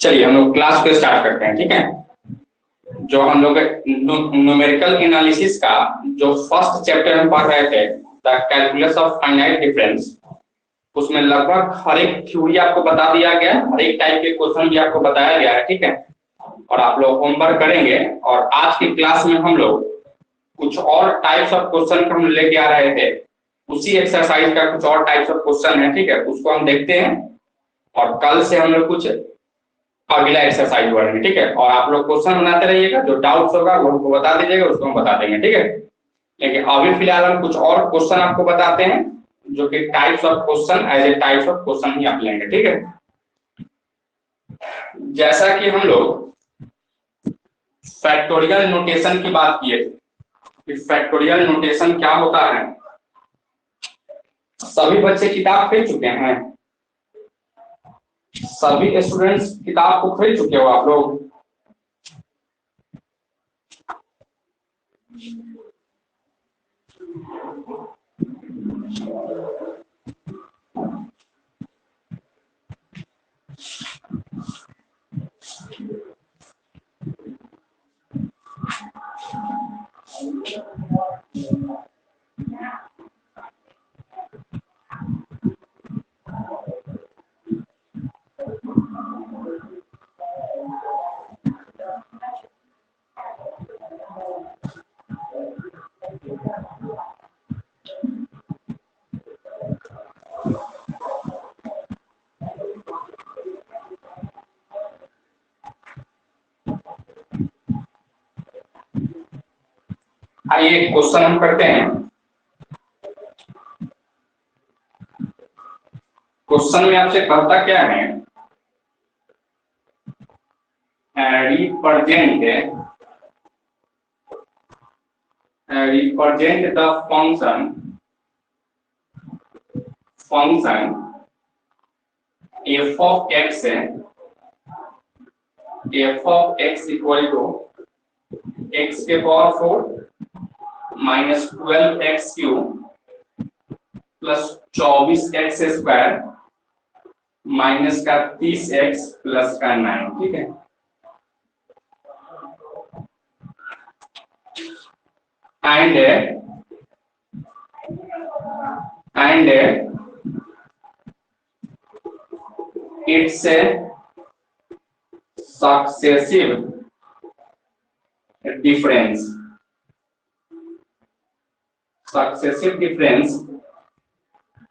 चलिए हम लोग क्लास को स्टार्ट करते हैं, ठीक है। जो हम लोग न्यूमेरिकल एनालिसिस का जो फर्स्ट चैप्टर हम पढ़ रहे थे, the calculus of finite difference, उसमें लगभग हर एक थ्योरी आपको बता दिया गया, हर एक टाइप के क्वेश्चन भी आपको बताया गया है, ठीक है। और आप लोग होमवर्क करेंगे और आज की क्लास में हम लोग कुछ और टाइप्स ऑफ क्वेश्चन हम लेके आ रहे थे, उसी एक्सरसाइज का कुछ और टाइप्स ऑफ क्वेश्चन है, ठीक है, उसको हम देखते हैं। और कल से हम लोग कुछ अगला एक्सरसाइज बढ़ेंगे, ठीक है। और आप लोग क्वेश्चन बनाते रहिएगा, जो डाउट्स होगा वो हमको बता दीजिएगा, उसको हम बता देंगे, ठीक है। लेकिन अभी फिलहाल हम कुछ और क्वेश्चन आपको बताते हैं, जो कि types of question as a types of question ही आप लेंगे, ठीक है। जैसा कि हम लोग फैक्टोरियल नोटेशन की बात किए कि फैक्टोरियल नोटेशन क्या होता है, सभी बच्चे किताब खरीद चुके हैं, सभी स्टूडेंट्स किताब को खरीद चुके हो आप लोग? आइए क्वेश्चन हम करते हैं। क्वेश्चन में आपसे कहता क्या है, represent the function f of x equal to x के power 4 minus 12x cube plus 24x square minus का 30x प्लस का 9, ठीक है। and its successive difference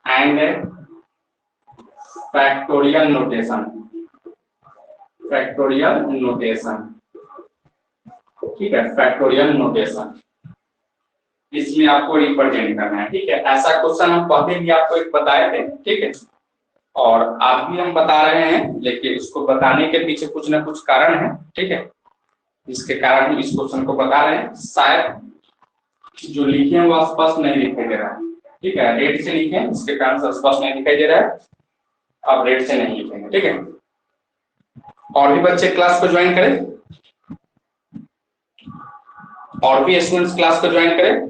and factorial notation, ठीक है। फैक्टोरियल नोटेशन इसमें आपको रिप्रेजेंट करना है, ठीक है। ऐसा क्वेश्चन हम पहले भी आपको एक बताए थे, ठीक है, और आज भी हम बता रहे हैं, लेकिन इसको बताने के पीछे कुछ ना कुछ कारण है, ठीक है, जिसके कारण हम इस क्वेश्चन को बता रहे हैं। शायद जो लिखे हैं वो स्पष्ट नहीं दिखाई दे रहा है, ठीक है, रेड से लिखे, इसके कारण से स्पष्ट नहीं दिखाई दे रहा है, अब रेड से नहीं लिखेंगे, ठीक है। और भी बच्चे क्लास को ज्वाइन करें, और भी स्टूडेंट्स क्लास को ज्वाइन करें।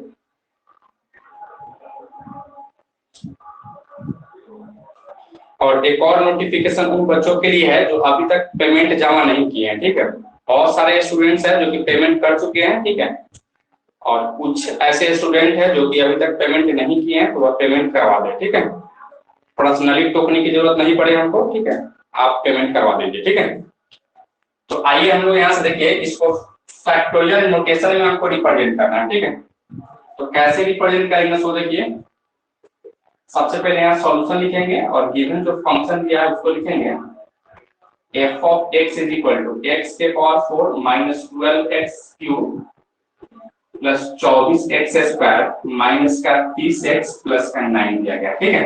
और एक और नोटिफिकेशन उन बच्चों के लिए है जो अभी तक पेमेंट जमा नहीं किए हैं, ठीक है। बहुत सारे स्टूडेंट्स हैं जो कि पेमेंट कर चुके हैं, ठीक है, और कुछ ऐसे स्टूडेंट हैं जो कि अभी तक पेमेंट नहीं किए हैं, तो वह पेमेंट करवा दें, ठीक है। पर्सनली टोकने की जरूरत नहीं पड़े हमको, ठीक है, आप पेमेंट करवा दीजिए, ठीक है। तो आइए हम लोग यहाँ से देखिए, इसको फैक्टोरियल नोटेशन में हमको रिप्रेजेंट करना है, ठीक है। तो कैसे रिप्रेजेंट करेंगे, सो देखिए, सबसे पहले यहाँ सॉल्यूशन लिखेंगे और गिवन जो फंक्शन दिया है उसको लिखेंगे f of x is equal to x के power 4 minus 12x cube plus 24x square minus का 30x प्लस का 9 दिया गया, ठीक है।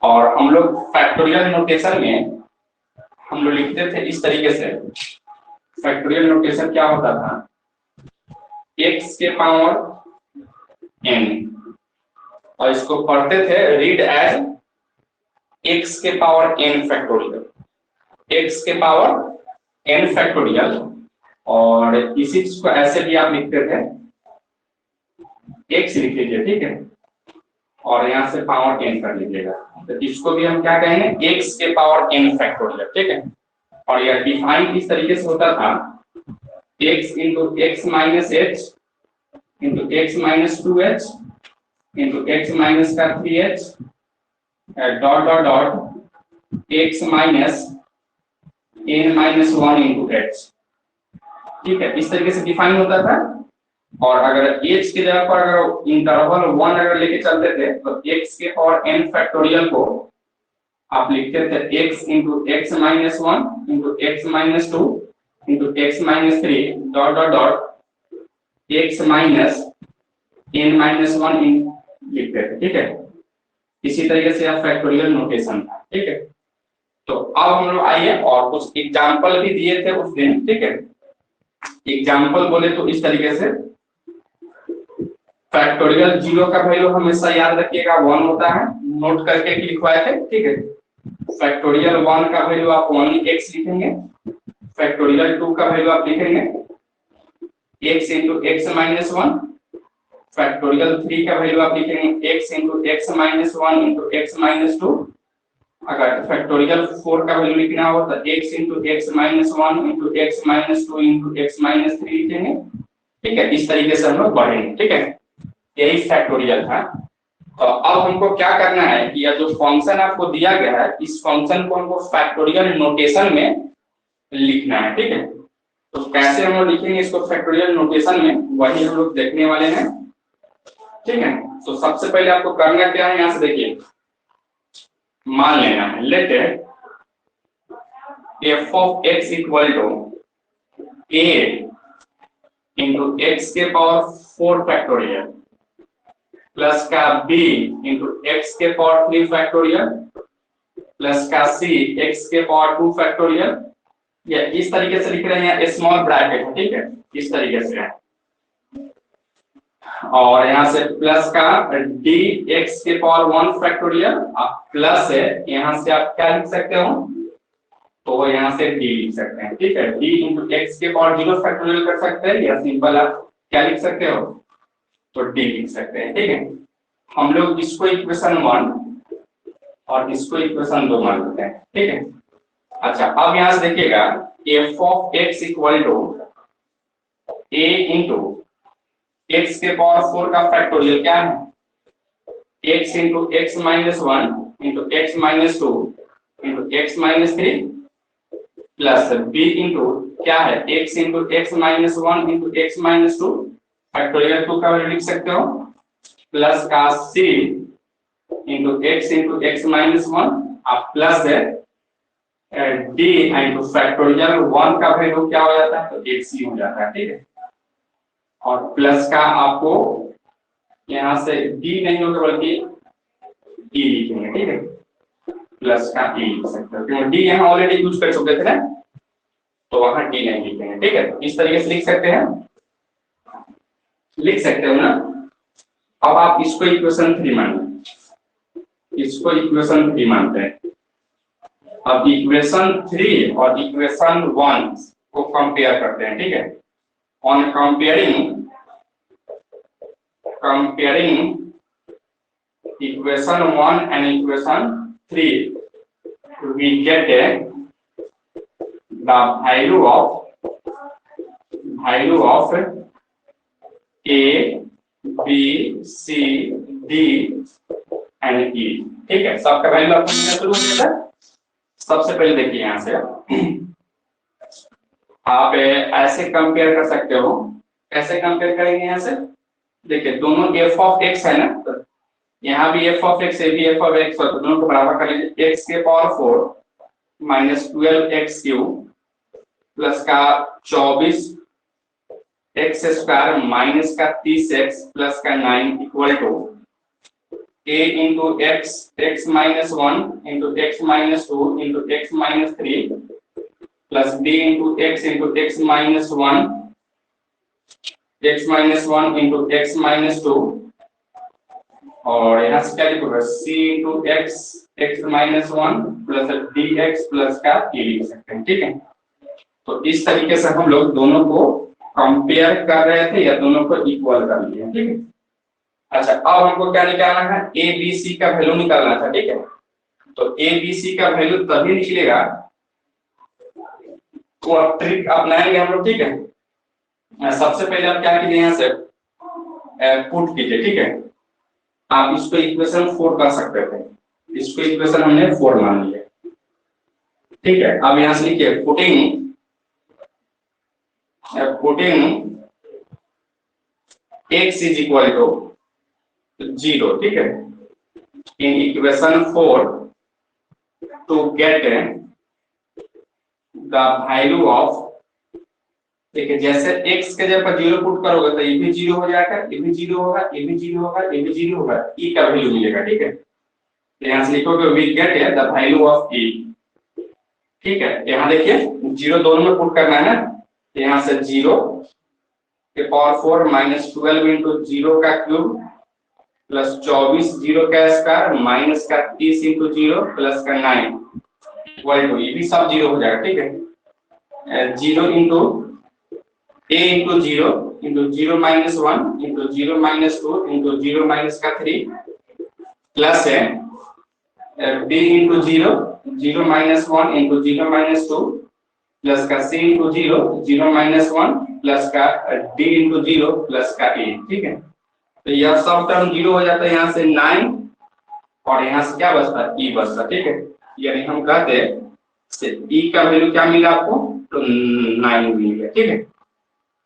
और हम लोग फैक्टोरियल नोटेशन में हम लोग लिखते थे इस तरीके से। फैक्टोरियल नोटेशन क्या होता था, x के पावर n, और इसको पढ़ते थे रीड एज x के पावर n फैक्टोरियल, x के पावर n फैक्टोरियल, और इसी चीज को ऐसे भी आप लिखते थे, x लिख लीजिए, ठीक है, और यहाँ से पावर n कर लीजिएगा, तो इसको भी हम क्या कहेंगे, एक्स के पावर एन फैक्टोरियल, ठीक है। और यह डिफाइन इस तरीके से होता था, x into x minus h into x minus 2h into x minus का 3h dot dot dot x minus n minus 1 into h, ठीक है। इस तरीके से डिफाइन होता था। और अगर h की जगह पर अगर इंटरवल 1 अगर लेके चलते थे तो x के पावर n फैक्टोरियल को आप लिखते थे x into x minus 1 into x minus 2 into x minus 3 dot dot dot x minus n minus 1 लिखते थे, ठीक है। इसी तरीके से फैक्टोरियल नोटेशन था, ठीक है। तो अब हम लोग आइए और कुछ एग्जाम्पल भी दिए थे उस दिन, ठीक है। एग्जाम्पल बोले तो इस तरीके से फैक्टोरियल 0 का वैल्यू हमेशा याद रखिएगा 1 होता है, नोट करके लिखवाए थे, ठीक है। फैक्टोरियल 1 का वैल्यू आप ओनली x लिखेंगे, फैक्टोरियल 2 का वैल्यू आप लिखेंगे x into x minus 1, factorial 3 का वैल्यू आप लिखेंगे x into x minus 1 into x minus 2। अगर फैक्टोरियल 4 का वैल्यू लिखना हो तो x into x minus 1 into x minus 2 into x minus 3 लिखेंगे, ठीक है। इस तरीके से हम लोग बढ़ेंगे, ठीक है। यही फैक्टोरियल था। तो अब हमको क्या करना है कि यह जो फंक्शन आपको दिया गया है इस फंक्शन को हमको फैक्टोरियल नोटेशन में लिखना है, ठीक है। तो कैसे हम लोग लिखेंगे इसको फैक्टोरियल नोटेशन में, वही हम लोग देखने वाले हैं, ठीक है। तो सबसे पहले आपको करना क्या है, यहाँ से देखिए मान लेना है let f of x equal to a into x के पावर 4 फैक्टोरियल प्लस का b इंटू एक्स के पावर 3 फैक्टोरियल प्लस का c एक्स के पावर 2 फैक्टोरियल। या इस तरीके से लिख रहे हैं, स्मॉल ब्रैकेट, ठीक है, इस तरीके से है। और यहाँ से प्लस का d एक्स के पावर 1 फैक्टोरियल प्लस है, यहाँ से आप क्या लिख सकते हो, तो यहाँ से d लिख सकते हैं, ठीक है। d इंटू एक्स के पावर 0 फैक्टोरियल कर सकते हैं या सिंपल आप क्या लिख सकते हो, तो d लिख सकते हैं, ठीक है। हम लोग इसको इक्वेशन 1 और इसको इक्वेशन 2 मान लेते हैं, ठीक है। अच्छा, अब यहाँ से देखिएगा f of x equal to a into x के पावर 4 का फैक्टोरियल क्या है, x into x minus 1 into x minus 2 into x minus 3 plus b into क्या है x into x minus 1 into x minus 2 factorial 2 का value लिख सकते हो प्लस का c इंटू एक्स माइनस 1 आप प्लस है d इंटू फैक्टोरियल 1 का वैल्यू क्या हो जाता है, तो x हो जाता है, ठीक है। और प्लस का आपको यहाँ से d नहीं होगा बल्कि e लिखेंगे, ठीक है, प्लस का e लिख सकते हो क्योंकि d यहाँ ऑलरेडी यूज कर चुके थे ना, तो वहां d नहीं लिखेंगे, ठीक है। इस तरीके से लिख सकते हैं, लिख सकते हो ना। अब आप इसको इक्वेशन 3 मानिए, इसको इक्वेशन 3 मानते हैं। अब इक्वेशन 3 और इक्वेशन 1 को कंपेयर करते हैं, ठीक है। On comparing equation 1 and equation 3 we get the value of a b c d and e, ठीक है। सबका वैल्यू आपको मिलना शुरू हो गया था। सबसे पहले देखिए यहाँ से आप ऐसे कंपेयर कर सकते हो, कैसे कंपेयर करेंगे, यहाँ से देखिए दोनों f ऑफ x है ना, तो यहाँ भी f ऑफ x, भी f ऑफ x, तो दोनों को बराबर कर लीजिए, x के power 4 minus 12x cube plus का 24 x स्क्वायर माइनस का 30x प्लस का 9 equal to a into x minus 1 into x minus 2 into x minus 3 plus b into x minus 1 x minus 1 into x minus 2 और यहाँ से क्या लिखोगे c into x minus 1 plus dx plus का e लिख सकते हैं, ठीक है। तो इस तरीके से हम लोग दोनों को कंपेयर कर रहे थे या दोनों को इक्वल कर लिए, ठीक है। अच्छा, अब हमको क्या निकालना है, ए बी सी का वैल्यू निकालना था, ठीक है। तो ए बी सी का वैल्यू तभी निकलेगा, वो ट्रिक अपनाएंगे हम लोग, ठीक है। सबसे पहले आप क्या कीजिए, यहाँ से पुट कीजिए, ठीक है। आप इसको इक्वेशन 4 कर सकते थे, इसको इक्वेशन हमने 4 मान लिया, ठीक है। अब यहाँ से लिखिए putting x is equal to 0, ठीक है, in equation 4 to get the value of, देखिए जैसे x के जगह पर 0 पुट करोगे तो ये भी 0 हो जाएगा, ये भी 0 होगा, ये भी 0 होगा, ये भी 0 होगा, e का वैल्यू मिलेगा, ठीक है। तो यहाँ से लिखोगे we get the value of e, ठीक है। यहाँ देखिए 0 दोनों में पुट करना है, यहाँ से 0 के पावर 4 माइनस 12 इंटू 0 का क्यूब प्लस 24 0 का स्क्वायर माइनस का 30 इंटू 0 प्लस का 9 इक्वल टू, ये भी सब 0 हो जाएगा, ठीक है। 0 into a into 0 into 0 minus 1 into 0 minus 2 into 0 minus का 3 प्लस है b into 0 0 minus 1 into 0 minus 2 plus का c इंटू 0 0 माइनस 1 प्लस का d इंटू 0 प्लस का a, ठीक है। तो यह सब टर्म 0 हो जाता है, यहाँ से 9 और यहाँ से क्या बचता है, e बचता, ठीक है। यानी हम कहते हैं e का वैल्यू क्या मिला आपको, तो 9 मिल गया, ठीक है।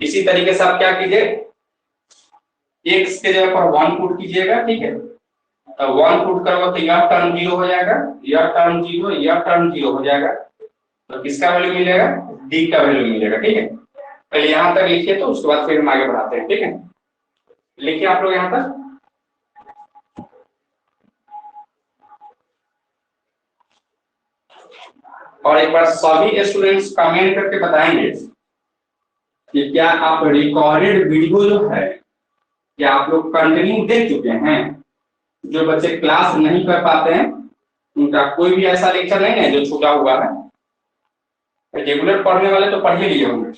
इसी तरीके से आप क्या कीजिए, x के जगह पर 1 पुट कीजिएगा, ठीक है। तो 1 पुट करोगे तो यह टर्म 0 हो जाएगा, यह टर्म 0, यह टर्म 0 हो जाएगा, तो किसका वैल्यू मिलेगा, d का वैल्यू मिलेगा, ठीक है। पहले यहाँ तक लिखिए, तो उसके बाद फिर हम आगे बढ़ाते हैं, ठीक है। लिखिए आप लोग यहाँ तक। और एक बार सभी स्टूडेंट्स कमेंट करके बताएंगे कि क्या आप रिकॉर्डेड वीडियो जो है, क्या आप लोग कंटिन्यू देख चुके हैं। जो बच्चे क्लास नहीं कर पाते हैं उनका कोई भी ऐसा लेक्चर नहीं है जो छूटा हुआ है, रेगुलर पढ़ने वाले तो पढ़ ही लिए होंगे।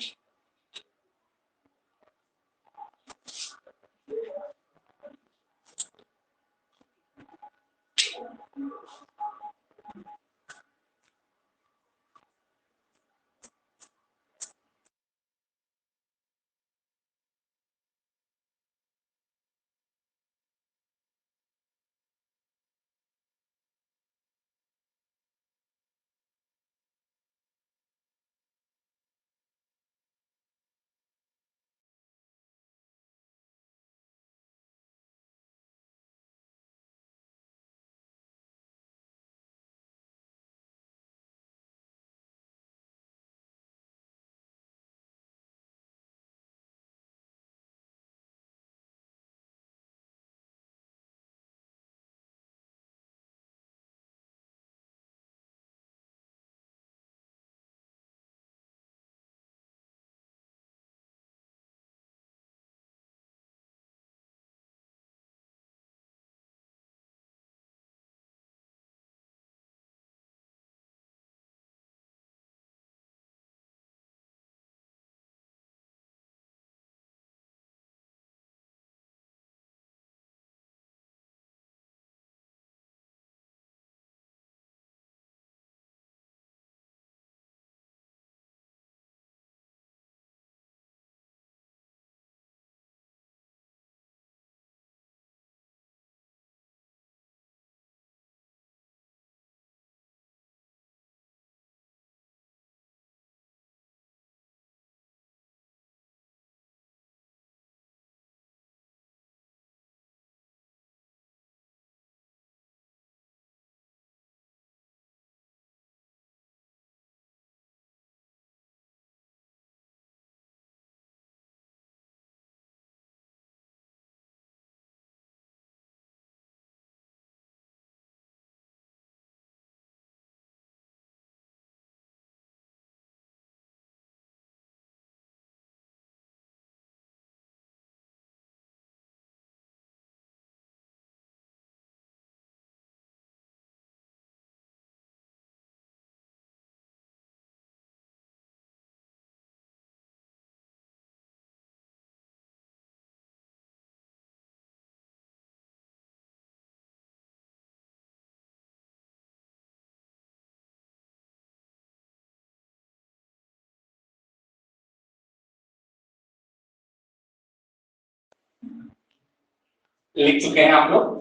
लिख चुके हैं आप लोग?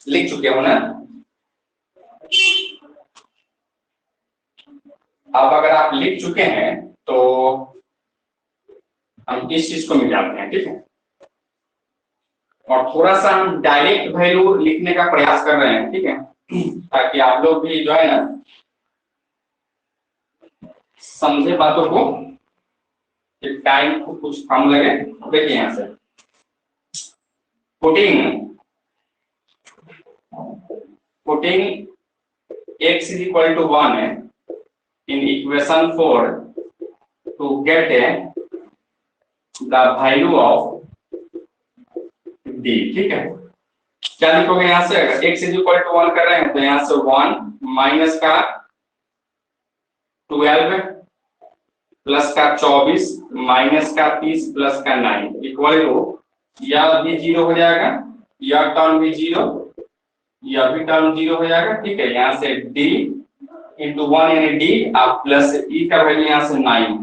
लिख चुके हो ना? अब अगर आप लिख चुके हैं तो हम इस चीज को मिटाते हैं, ठीक है। और थोड़ा सा हम डायरेक्ट वैल्यू लिखने का प्रयास कर रहे हैं, ठीक है, ताकि आप लोग भी जो है ना समझे बातों को, टाइम को कुछ कम लगे। देखिए यहाँ से putting putting x is equal to 1 in equation 4 to get the value of d, ठीक है। क्या लिखोगे यहाँ से? अगर x is equal to 1 कर रहे हैं तो यहाँ से 1 माइनस का 12 प्लस का 24 माइनस का 30 प्लस का 9 इक्वल टू, यह भी जीरो हो जाएगा, यह टर्म भी जीरो, यह भी टर्म जीरो हो जाएगा, ठीक है। यहाँ से d इंटू 1 यानी d, आप प्लस e का वैल्यू यहाँ से 9,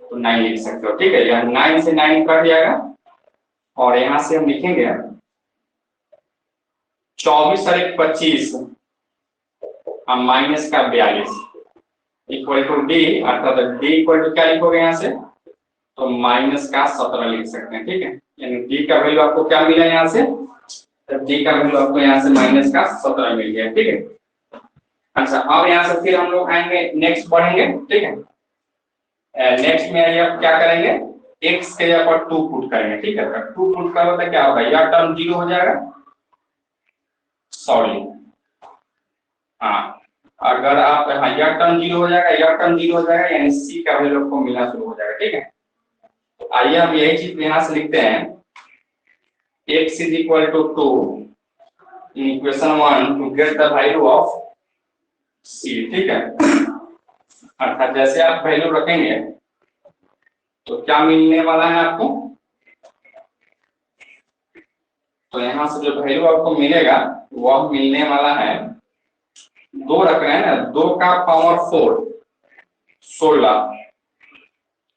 तो 9 लिख सकते हो, ठीक है। यह 9 से 9 कट जाएगा और यहाँ से हम लिखेंगे 24 और 1 25 माइनस का 42 इक्वल टू डी, अर्थात डी इक्वल टू क्या लिखोगे यहाँ से? तो माइनस का 17 लिख सकते हैं, ठीक है। यानी डी का वैल्यू आपको क्या मिला यहाँ से? तो डी का वैल्यू आपको यहाँ से माइनस का 17 मिल गया, ठीक है। अच्छा, अब यहाँ से फिर हम लोग आएंगे, नेक्स्ट बढ़ेंगे, ठीक है। नेक्स्ट में आप क्या करेंगे? x के जगह पर 2 पुट करेंगे, ठीक है। 2 पुट करो तो क्या होगा? यह टर्म जीरो हो जाएगा, सॉरी, हाँ, अगर आप, हाँ, यह टर्म जीरो हो जाएगा, यह टर्म जीरो हो जाएगा, यानी c का वैल्यू आपको मिलना शुरू हो जाएगा, ठीक है। तो आइए हम यही चीज यहाँ से लिखते हैं, x is equal to 2 in equation 1 to get the value of c, ठीक है। अर्थात जैसे आप वैल्यू रखेंगे तो क्या मिलने वाला है आपको? तो यहाँ से जो वैल्यू आपको मिलेगा वह मिलने वाला है, दो रख रहे हैं ना, 2 का पावर 4 16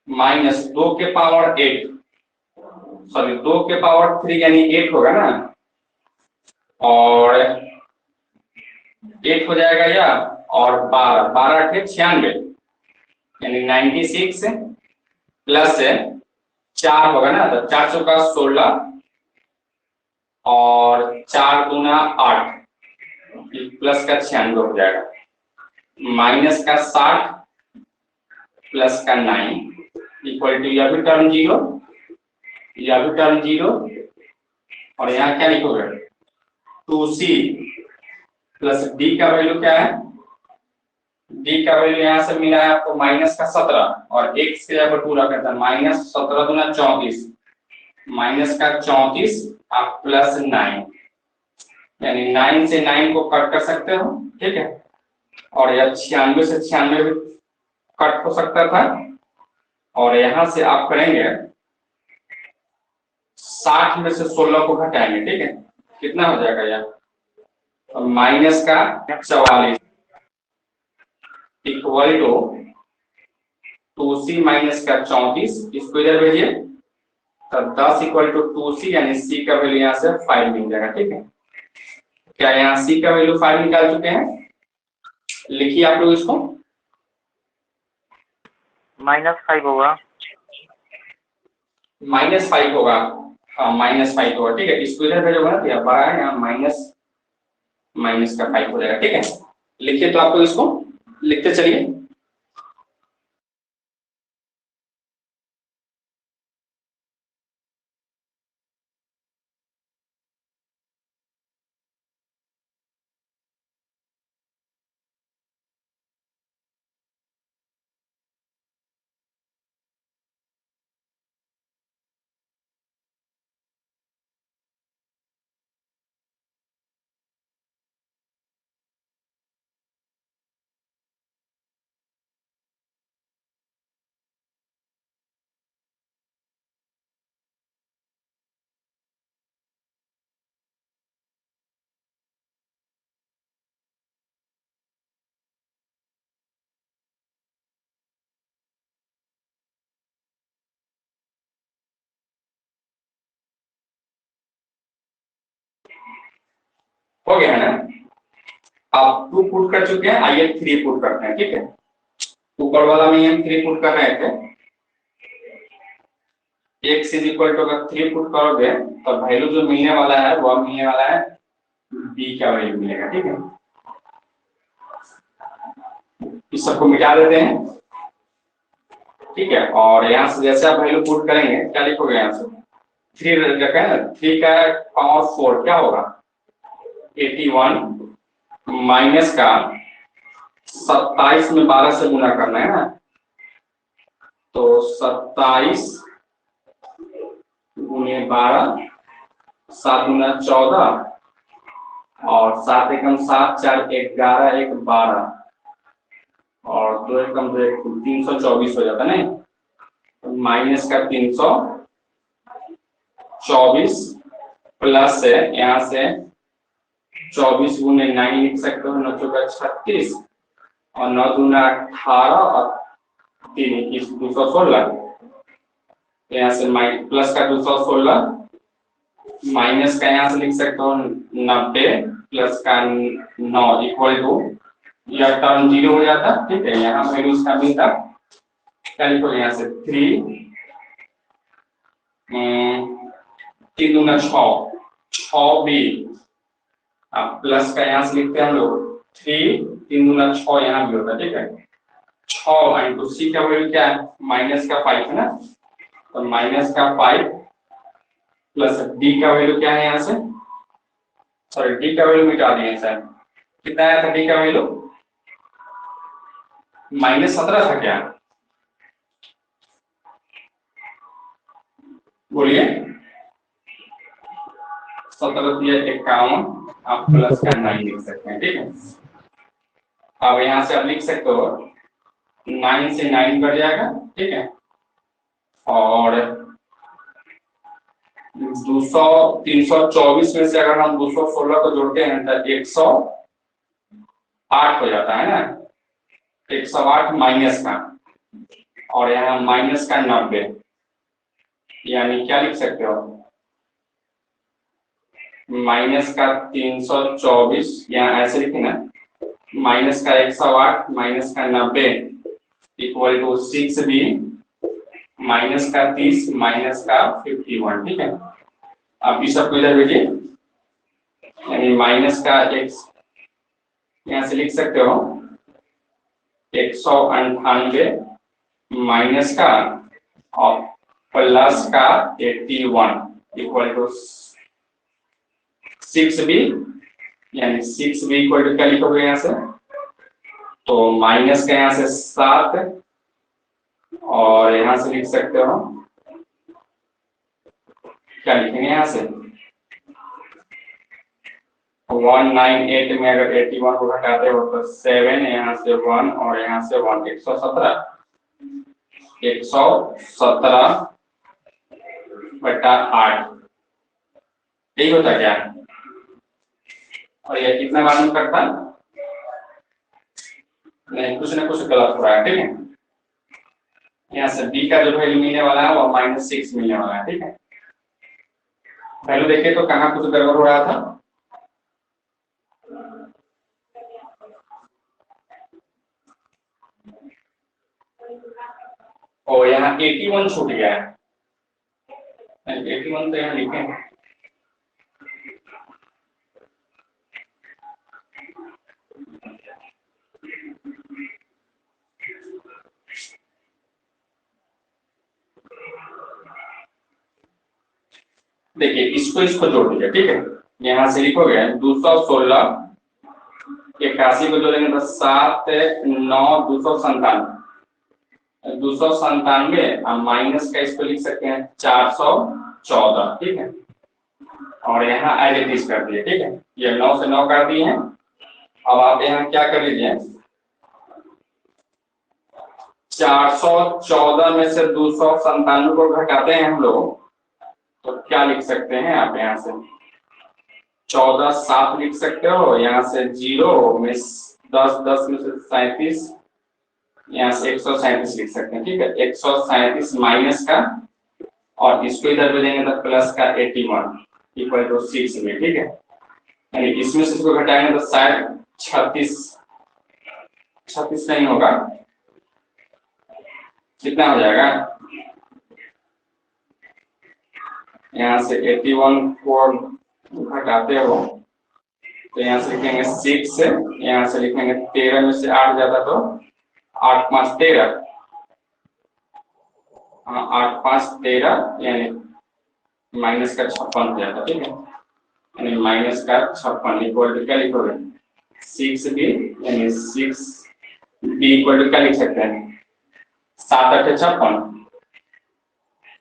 माइनस 2 के पावर 8, सॉरी 2 के पावर 3 यानी 8 होगा ना, और 8 हो जाएगा यह, और 12 12 के 96 यानी 96 प्लस 4 होगा ना, तो 4 चौका 16 और 4 दूना 8 प्लस का 96 हो जाएगा, माइनस का 60 प्लस का 9 इक्वल टू, यह भी टर्म जीरो, यह भी टर्म जीरो, और यहाँ क्या लिखोगे? 2c प्लस d का वैल्यू क्या है? d का वैल्यू यहाँ से मिला है आपको माइनस का 17, और x के जगह पर पूरा करता है, माइनस 17 दूना 34 माइनस का 34 आप प्लस 9, यानी 9 से 9 को कट कर सकते हो, ठीक है। और यह 96 से 96 भी कट हो सकता था, और यहाँ से आप करेंगे 60 में से 16 को घटाएंगे, ठीक है। कितना हो जाएगा यह? तो माइनस का 44 इक्वल टू 2c माइनस का 34, इसको इधर भेजिए, तो 10 इक्वल टू 2c, यानी c का वैल्यू यहाँ से 5 मिल जाएगा, ठीक है। क्या यहाँ c का वैल्यू 5 निकाल चुके हैं? लिखिए आप लोग इसको। -5 होगा, -5 होगा, हाँ -5 होगा, ठीक है। इसको इधर भेजोगे ना तो यह बड़ा है, यहाँ माइनस माइनस का 5 हो जाएगा, ठीक है। लिखिए तो आप लोग इसको, लिखते चलिए। हो गया है ना। आप 2 पुट कर चुके हैं, आइए 3 पुट करते हैं, ठीक है। ऊपर वाला में हम 3 पुट कर रहे थे, x इज इक्वल टू अगर 3 पुट करोगे तो वैल्यू जो मिलने वाला है वो मिलने वाला है b का वैल्यू मिलेगा, ठीक है। इस सबको मिटा देते हैं, ठीक है। और यहाँ से जैसे आप वैल्यू पुट करेंगे क्या लिखोगे, यहाँ से 3 रखा है ना, 3 का पावर 4 क्या होगा 81 माइनस का 27 में 12 से गुना करना है ना, तो 27 गुने 12, 7 गुना 14 और 7 एकम 7, 4 11, 1 12 और 2 एकम 2 324 हो जाता है ना। माइनस का 324 प्लस है यहाँ से 24 गुने 9 लिख सकते हो, 9 चौका 36 और 9 दूना 18 और 3 21 216। यहाँ से प्लस का 216 माइनस का यहाँ से लिख सकते हो 90 प्लस का 9 इक्वल टू, यह टर्म 0 हो जाता, ठीक है। यहाँ वैल्यू इसका मिलता क्या लिखोगे यहाँ से 3 3 दूना 6 भी, अब प्लस का यहाँ से लिखते हैं हम लोग 3 3 दूना 6 यहाँ भी होता है, ठीक है। 6 इंटू सी का वैल्यू क्या है माइनस का 5 है ना, तो माइनस का 5 प्लस डी का वैल्यू क्या है यहाँ से, सॉरी डी का वैल्यू मिटा दिए सर, कितना आया था डी का वैल्यू -17 था क्या, बोलिए 17 दिया 51, आप प्लस का 9 लिख सकते हैं, ठीक है। अब यहाँ से आप लिख सकते हो 9 से 9 कट जाएगा, ठीक है। और 324 में से अगर हम 216 को जोड़ते हैं तो 108 हो जाता है ना, 108 माइनस का और यहाँ माइनस का 90, यानी क्या लिख सकते हो माइनस का 324, यहाँ ऐसे लिखे ना, माइनस का 108 माइनस का 90 इक्वल टू 6b माइनस का 30 माइनस का 51, ठीक है। अब इस सबको इधर भेजिए, यानी माइनस का x यहाँ से लिख सकते हो 198 माइनस का और प्लस का 81 इक्वल टू 6b, यानी 6b इक्वल टू क्या लिखोगे यहाँ से, तो माइनस का यहाँ से 7 और यहाँ से लिख सकते हो क्या लिखेंगे यहाँ से 198 में अगर 81 को घटाते हो तो 7, यहाँ से 1 और यहाँ से 1, 117 बटा 8, यही होता क्या, और यह कितना मालूम करता नहीं, कुछ ना कुछ गलत हो रहा है, ठीक है। यहाँ से b का जो वैल्यू मिलने वाला है वो -6 मिलने वाला है, ठीक है। वैल्यू देखे तो कहाँ कुछ गड़बड़ हो रहा था, और यहाँ 81 छूट गया है, 81 तो यहाँ लिखे हैं, देखिए इसको जोड़ दीजिए, ठीक है। यहाँ से लिखोगे 216 81 को जोड़ेंगे तो 7 9 297 और माइनस का इसको लिख सकते हैं 414, ठीक है। और यहाँ एज इट इज कर दिए, ठीक है। ये 9 से 9 कर दिए हैं। अब आप यहाँ क्या कर लीजिए 414 में से 297 को घटाते हैं हम लोग तो क्या लिख सकते हैं आप, यहाँ से 14 7 लिख सकते हो, यहाँ से 0 में 10 में से 37, यहाँ से 137 लिख सकते हैं, ठीक है। 137 माइनस का और इसको इधर भेजेंगे तो प्लस का 81 इक्वल टू 6 में, ठीक है। यानी इसमें से इसको घटाएंगे तो शायद 36 नहीं होगा, कितना हो जाएगा? यहाँ से 81 को घटाते हो तो यहाँ से लिखेंगे 6, यहाँ से लिखेंगे 13 में से 8 जाता तो 8 5 13, हाँ 8 5 13 यानी माइनस का 56 हो जाता, ठीक है। यानी माइनस का 56 इक्वल टू क्या लिखोगे? 6b, यानी 6b इक्वल टू क्या लिख सकते हैं? 7 8 56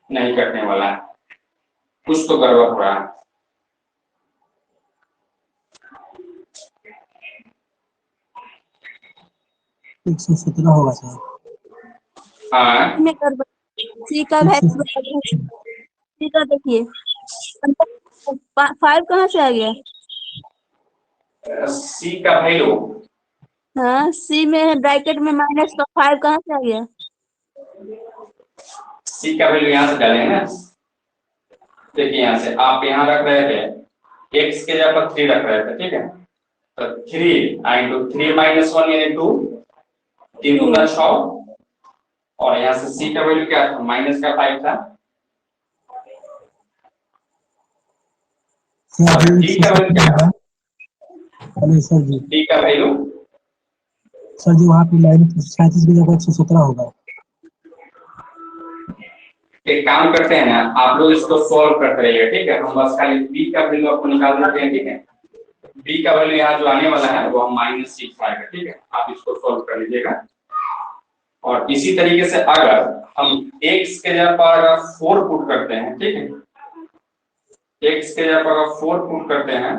नहीं कटने वाला है, कुछ तो गड़बड़ हो रहा है। 117 होगा सर। हाँ में कर सी का वैल्यू सी का देखिए 5 कहाँ से आ गया? सी का वैल्यू, हाँ सी में है ब्रैकेट में माइनस का 5 कहाँ से आ गया? सी का वैल्यू यहाँ से डालेंगे ना। देखिए यहाँ से आप यहाँ रख रहे थे x के जगह पर 3 रख रहे थे, ठीक है। तो 3 इंटू 3 माइनस 1 यानी 2, 3 दूना 6, और यहाँ से सी का वैल्यू क्या था? माइनस का 5 था। और डी का वैल्यू क्या था? हेलो सर जी, डी का वैल्यू सर जी वहाँ पे -37 की जगह 117 होगा। एक काम करते हैं ना, आप लोग इसको सॉल्व करते रहिए, ठीक है। हम बस खाली बी का वैल्यू आपको निकाल देते हैं, ठीक है। बी का वैल्यू यहाँ जो आने वाला है वो -6 आएगा, ठीक है। आप इसको सॉल्व कर लीजिएगा। और इसी तरीके से अगर हम x के जगह पर अगर 4 पुट करते हैं, ठीक है, x के जगह पर अगर 4 पुट करते हैं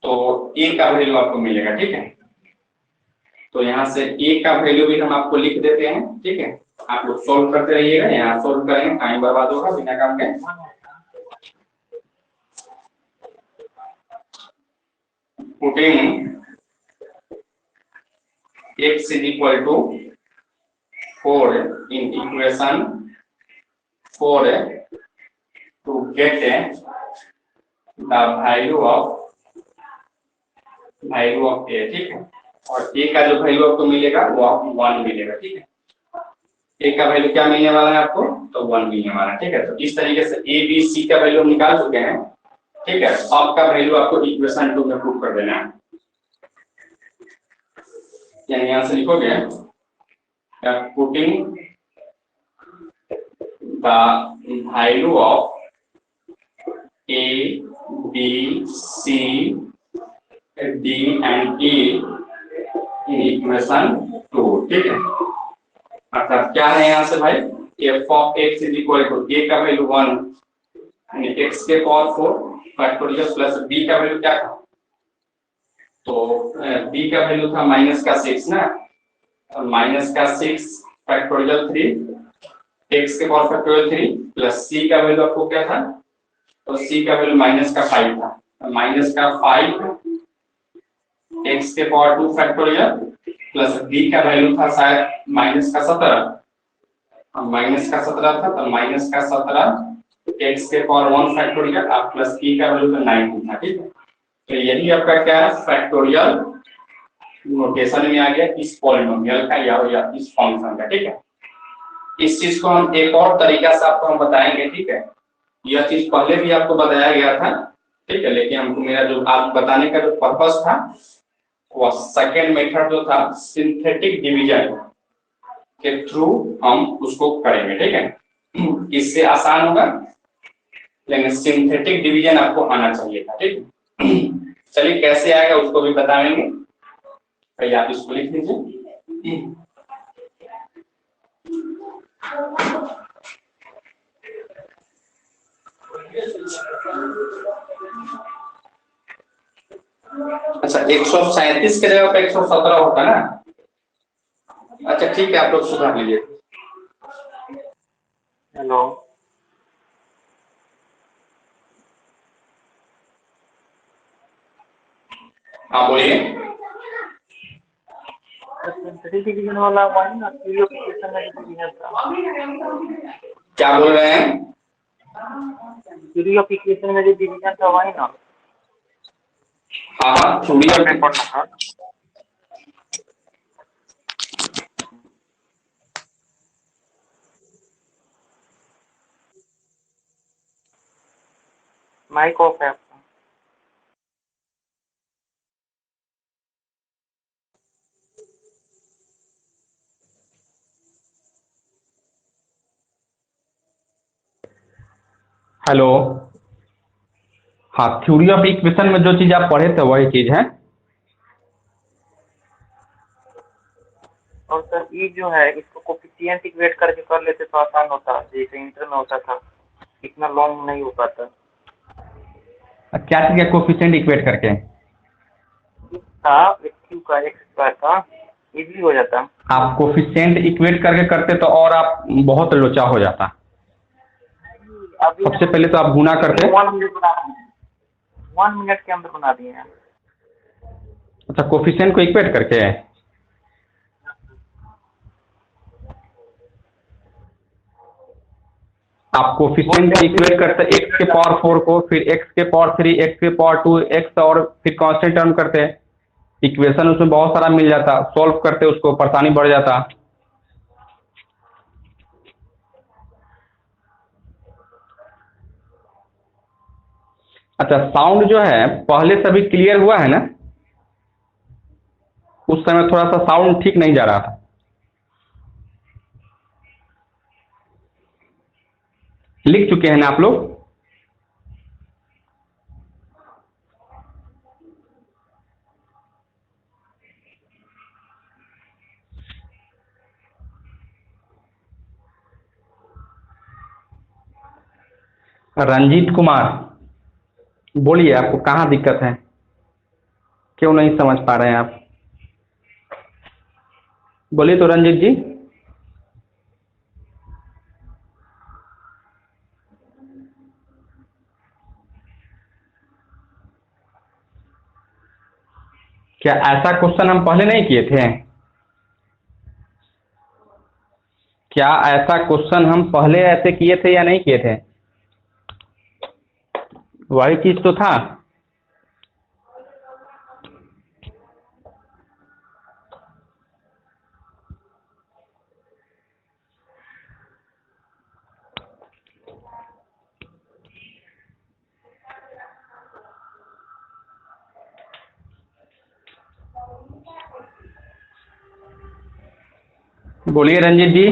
तो a का वैल्यू आपको मिलेगा, ठीक है। तो यहाँ से a का वैल्यू भी हम आपको लिख देते हैं, ठीक है। आप लोग सॉल्व करते रहिएगा, यहाँ सॉल्व करेंगे टाइम बर्बाद होगा बिना काम के। Putting x is equal to 4 in equation 4 to get the value of a, ठीक है। और a का जो वैल्यू आपको मिलेगा वो 1 मिलेगा, ठीक है। a का वैल्यू क्या मिलने वाला है आपको? तो 1 मिलने वाला है, ठीक है। तो इस तरीके से a b c का वैल्यू हम निकाल चुके हैं, ठीक है। आपका वैल्यू आपको इक्वेशन 2 में पुट कर देना है, यानी यहाँ से लिखोगे putting the value of a b c d and e in equation 2, ठीक है। अर्थात क्या है यहाँ से भाई? f of x is equal to a का वैल्यू 1 यानी x के पावर 4 फैक्टोरियल प्लस b का वैल्यू क्या था? तो b का वैल्यू था माइनस का 6 ना, माइनस का 6 फैक्टोरियल 3, x के पावर फैक्टोरियल 3 प्लस c का वैल्यू आपको क्या था? तो c का वैल्यू माइनस का 5 था, माइनस का 5 x के पावर 2 फैक्टोरियल प्लस b का वैल्यू था शायद माइनस का 17, माइनस का 17 था, तो माइनस का 17 x के पावर 1 फैक्टोरियल आप प्लस b का वैल्यू तो 19 था, ठीक है। तो यही आपका क्या है? फैक्टोरियल नोटेशन में आ गया इस पॉलिनोमियल का या इस फंक्शन का, ठीक है। इस चीज को हम एक और तरीका से आपको हम बताएंगे, ठीक है। यह चीज पहले भी आपको बताया गया था, ठीक है, लेकिन हमको मेरा जो आप बताने का जो पर्पस था वो सेकेंड मेथड जो था सिंथेटिक डिवीजन के थ्रू हम उसको करेंगे, ठीक है। इससे आसान होगा, लेकिन सिंथेटिक डिवीजन आपको आना चाहिए था, ठीक है। चलिए कैसे आएगा उसको भी बताएंगे, पहले आप इसको लिख लीजिए। अच्छा 137 के जगह पे 117 होता ना। अच्छा ठीक है, आप लोग सुधार लीजिए। हेलो हाँ बोलिए। डिवीजन वाला वही ना इक्वेशन में जो डिवीजन था, क्या बोल रहे हैं? थ्योरी ऑफ इक्वेशन में जो डिवीजन था वही ना। हाँ हाँ, थ्योरी ऑफ में पढ़ना था। माइक ऑफ है आपका। हेलो। हाँ, थ्योरी ऑफ इक्वेशन में जो चीज आप पढ़े थे वही चीज है। और सर ई जो है इसको कोफिशिएंट इक्वेट करके कर लेते तो आसान होता, जैसे इंटर में होता था, इतना लॉन्ग नहीं हो पाता। क्या चीज का कोफिशिएंट इक्वेट करके? था क्यू का एक्स स्क्वायर का इजीली हो जाता। आप कोफिशिएंट इक्वेट करके करते तो और आप बहुत लोचा हो जाता। अभी सबसे पहले तो आप गुना करते। 1 मिनट बना दिए, 1 मिनट के अंदर बना दिए हैं। अच्छा, कोफिशिएंट को इक्वेट करके। आप कोफिशिएंट इक्वेट करते x के पावर 4 को, फिर x के पावर 3, x के पावर 2, x और फिर कांस्टेंट टर्म करते। इक्वेशन उसमें बहुत सारा मिल जाता, सॉल्व करते उसको परेशानी बढ़ जाता। अच्छा, साउंड जो है पहले से अभी क्लियर हुआ है ना? उस समय थोड़ा सा साउंड ठीक नहीं जा रहा था। लिख चुके हैं ना आप लोग? रंजीत कुमार, बोलिए आपको कहाँ दिक्कत है, क्यों नहीं समझ पा रहे हैं आप? बोलिए तो रंजीत जी। क्या ऐसा क्वेश्चन हम पहले नहीं किए थे? क्या ऐसा क्वेश्चन हम पहले ऐसे किए थे या नहीं किए थे? वही चीज तो था। बोलिए रंजीत जी।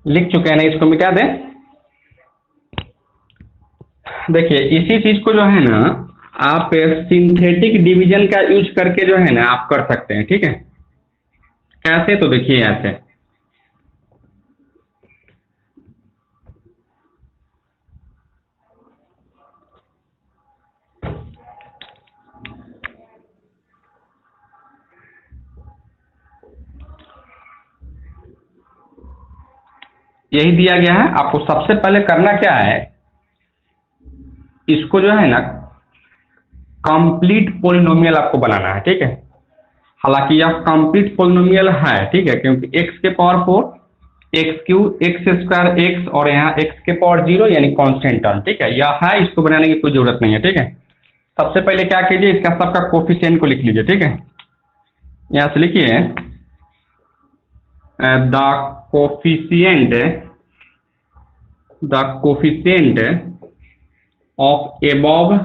लिख चुके हैं ना, इसको मिटा दें। देखिए इसी चीज को जो है ना आप सिंथेटिक डिवीजन का यूज करके जो है ना आप कर सकते हैं, ठीक है? कैसे, तो देखिए ऐसे। यही दिया गया है आपको। सबसे पहले करना क्या है, इसको जो है ना कंप्लीट पोलिनोमियल आपको बनाना है, ठीक है? हालांकि यह कंप्लीट पोलिनोमियल है, ठीक है, क्योंकि x के power 4, x Q, x square x और यहाँ x के पावर 0 यानी कांस्टेंट टर्म, ठीक है? यह है, इसको बनाने की कोई जरूरत नहीं है, ठीक है? सबसे पहले क्या कीजिए, इसका सबका कोफिशिएंट को लिख लीजिए, ठीक है? यहाँ से लिखिए the coefficient of above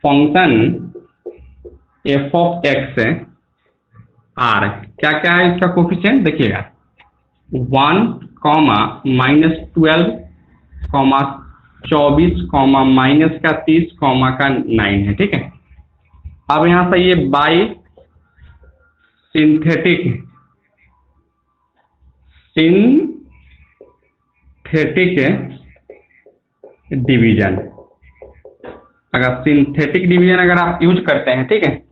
function f of x are. क्या क्या है इसका कोफिशिएंट देखिएगा, 1, -12, 24, -30, का 9 है, ठीक है? अब यहाँ से ये बाई सिंथेटिक डिवीजन, अगर सिंथेटिक डिवीजन अगर आप यूज करते हैं, ठीक है?